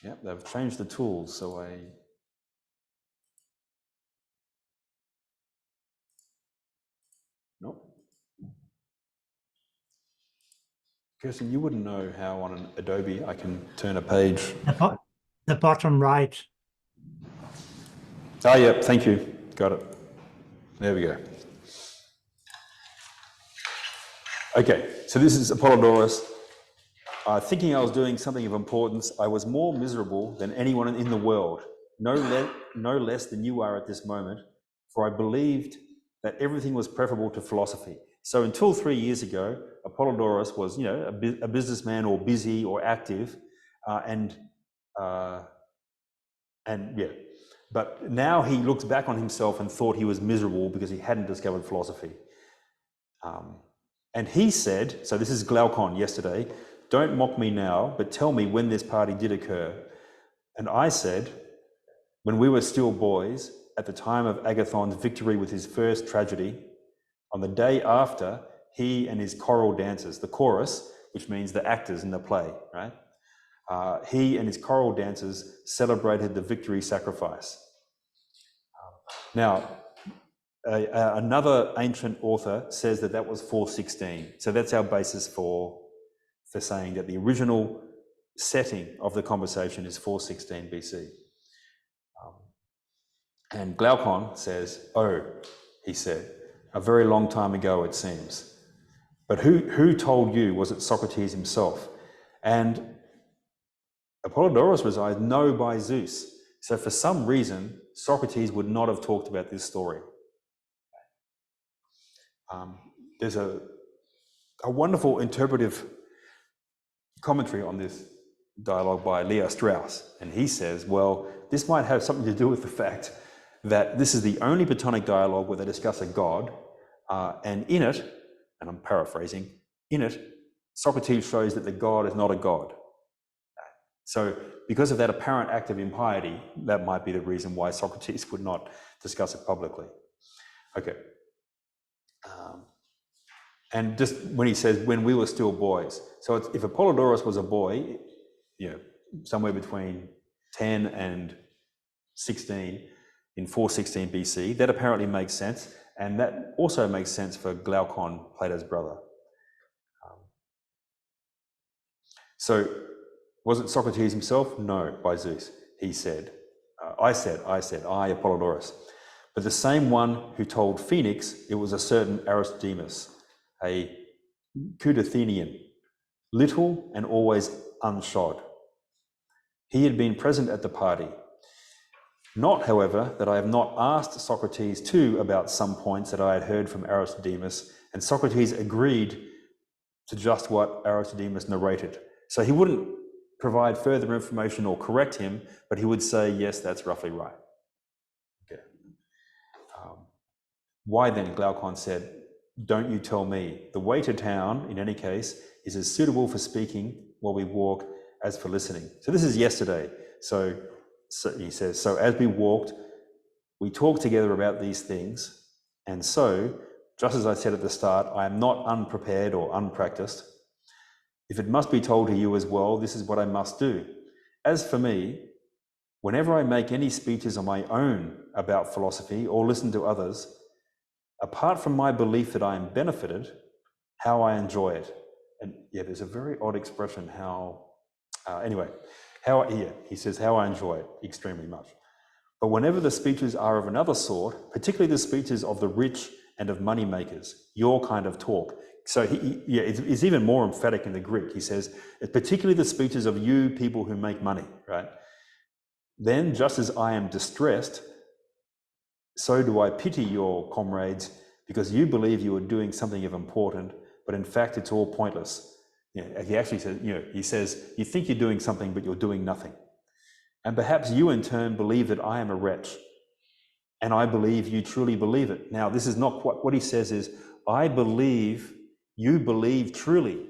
Yep, they've changed the tools, so nope. Kirsten, you wouldn't know how on an Adobe I can turn a page.
The bottom right.
Oh, yeah, thank you. Got it. There we go. Okay, so this is Apollodorus. Thinking I was doing something of importance, I was more miserable than anyone in the world, no less than you are at this moment, for I believed that everything was preferable to philosophy. So until 3 years ago, Apollodorus was, a businessman or busy or active, and yeah. But now he looks back on himself and thought he was miserable because he hadn't discovered philosophy. And he said, so this is Glaucon yesterday, don't mock me now, but tell me when this party did occur. And I said, when we were still boys, at the time of Agathon's victory with his first tragedy, on the day after, he and his choral dancers, the chorus, which means the actors in the play, right? He and his choral dancers celebrated the victory sacrifice. Now, another ancient author says that was 416. So that's our basis for saying that the original setting of the conversation is 416 BC. And Glaucon says, oh, he said, a very long time ago it seems. But who told you? Was it Socrates himself? And Apollodorus replies, no, by Zeus. So for some reason, Socrates would not have talked about this story. There's a wonderful interpretive commentary on this dialogue by Leo Strauss, and he says, well, this might have something to do with the fact that this is the only Platonic dialogue where they discuss a god, and in it, and I'm paraphrasing, in it, Socrates shows that the god is not a god. So because of that apparent act of impiety, that might be the reason why Socrates would not discuss it publicly. Okay. And just when he says, when we were still boys. So if Apollodorus was a boy, somewhere between 10 and 16 in 416 BC, that apparently makes sense. And that also makes sense for Glaucon, Plato's brother. So was it Socrates himself? No, by Zeus. He said, I, Apollodorus. But the same one who told Phoenix it was a certain Aristodemus, a Cudathenian, little and always unshod. He had been present at the party. Not, however, that I have not asked Socrates too about some points that I had heard from Aristodemus, and Socrates agreed to just what Aristodemus narrated. So he wouldn't provide further information or correct him, but he would say, yes, that's roughly right. Okay. Why then, Glaucon said, don't you tell me. The way to town, in any case, is as suitable for speaking while we walk as for listening. So this is yesterday. So he says, so as we walked, we talked together about these things. And so, just as I said at the start, I am not unprepared or unpracticed. If it must be told to you as well, this is what I must do. As for me, whenever I make any speeches on my own about philosophy or listen to others, apart from my belief that I am benefited, how I enjoy it. And yeah, there's a very odd expression, he says, how I enjoy it extremely much. But whenever the speeches are of another sort, particularly the speeches of the rich and of money makers, your kind of talk. So it's even more emphatic in the Greek. He says, particularly the speeches of you people who make money, right? Then, just as I am distressed, so do I pity your comrades, because you believe you are doing something of important, but in fact it's all pointless. He actually says, he says, you think you're doing something, but you're doing nothing. And perhaps you in turn believe that I am a wretch, and I believe you truly believe it. Now, this is not what he says is, I believe you believe truly.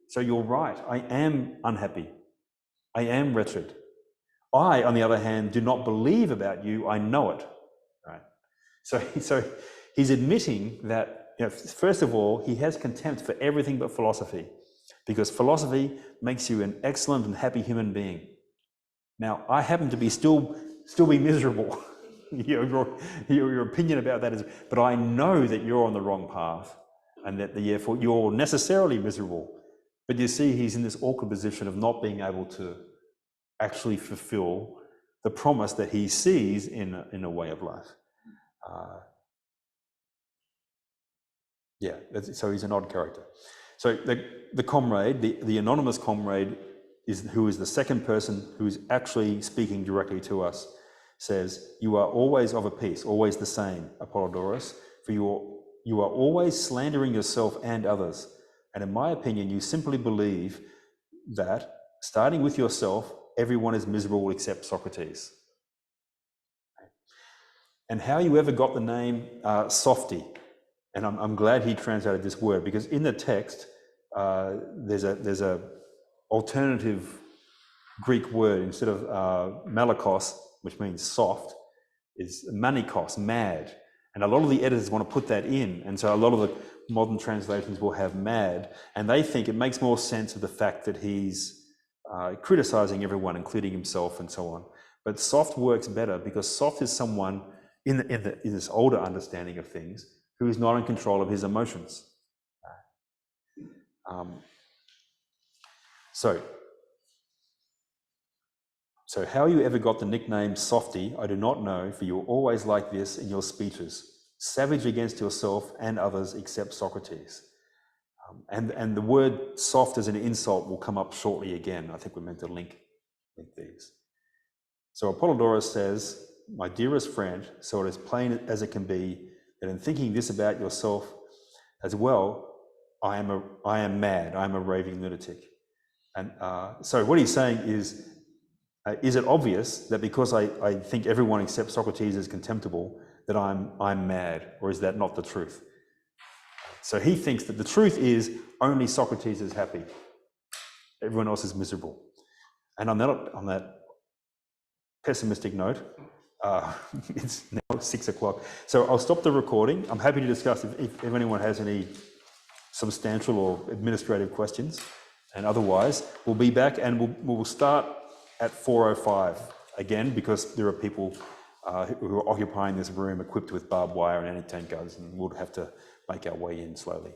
So you're right, I am unhappy. I am wretched. I, on the other hand, do not believe about you, I know it. Right? So he's admitting that, first of all, he has contempt for everything but philosophy, because philosophy makes you an excellent and happy human being. Now, I happen to be still be miserable. Your opinion about that is, but I know that you're on the wrong path, and that therefore you're necessarily miserable. But you see, he's in this awkward position of not being able to actually fulfill the promise that he sees in a way of life. So he's an odd character. So the comrade, the anonymous comrade, who is the second person who is actually speaking directly to us, says, you are always of a piece, always the same, Apollodorus, for you are always slandering yourself and others. And in my opinion, you simply believe that, starting with yourself, everyone is miserable except Socrates. And how you ever got the name Softy, and I'm glad he translated this word, because in the text, there's a alternative Greek word. Instead of malakos, which means soft, is manikos, mad. And a lot of the editors want to put that in, and so a lot of the modern translations will have mad, and they think it makes more sense of the fact that he's criticizing everyone, including himself, and so on. But soft works better, because soft is someone in this older understanding of things who is not in control of his emotions. So how you ever got the nickname Softy, I do not know, for you're always like this in your speeches, savage against yourself and others except Socrates. And the word soft as an insult will come up shortly again. I think we're meant to link these. So Apollodorus says, my dearest friend, so it is plain as it can be that in thinking this about yourself as well, I am mad, I am a raving lunatic. And so what he's saying is it obvious that because I think everyone except Socrates is contemptible, that I'm mad, or is that not the truth? So he thinks that the truth is only Socrates is happy. Everyone else is miserable. And on that pessimistic note, it's now 6 o'clock. So I'll stop the recording. I'm happy to discuss if anyone has any substantial or administrative questions. And otherwise, we'll be back and we'll start at 4:05 again, because there are people who are occupying this room equipped with barbed wire and anti-tank guns, and we'll have to make our way in slowly.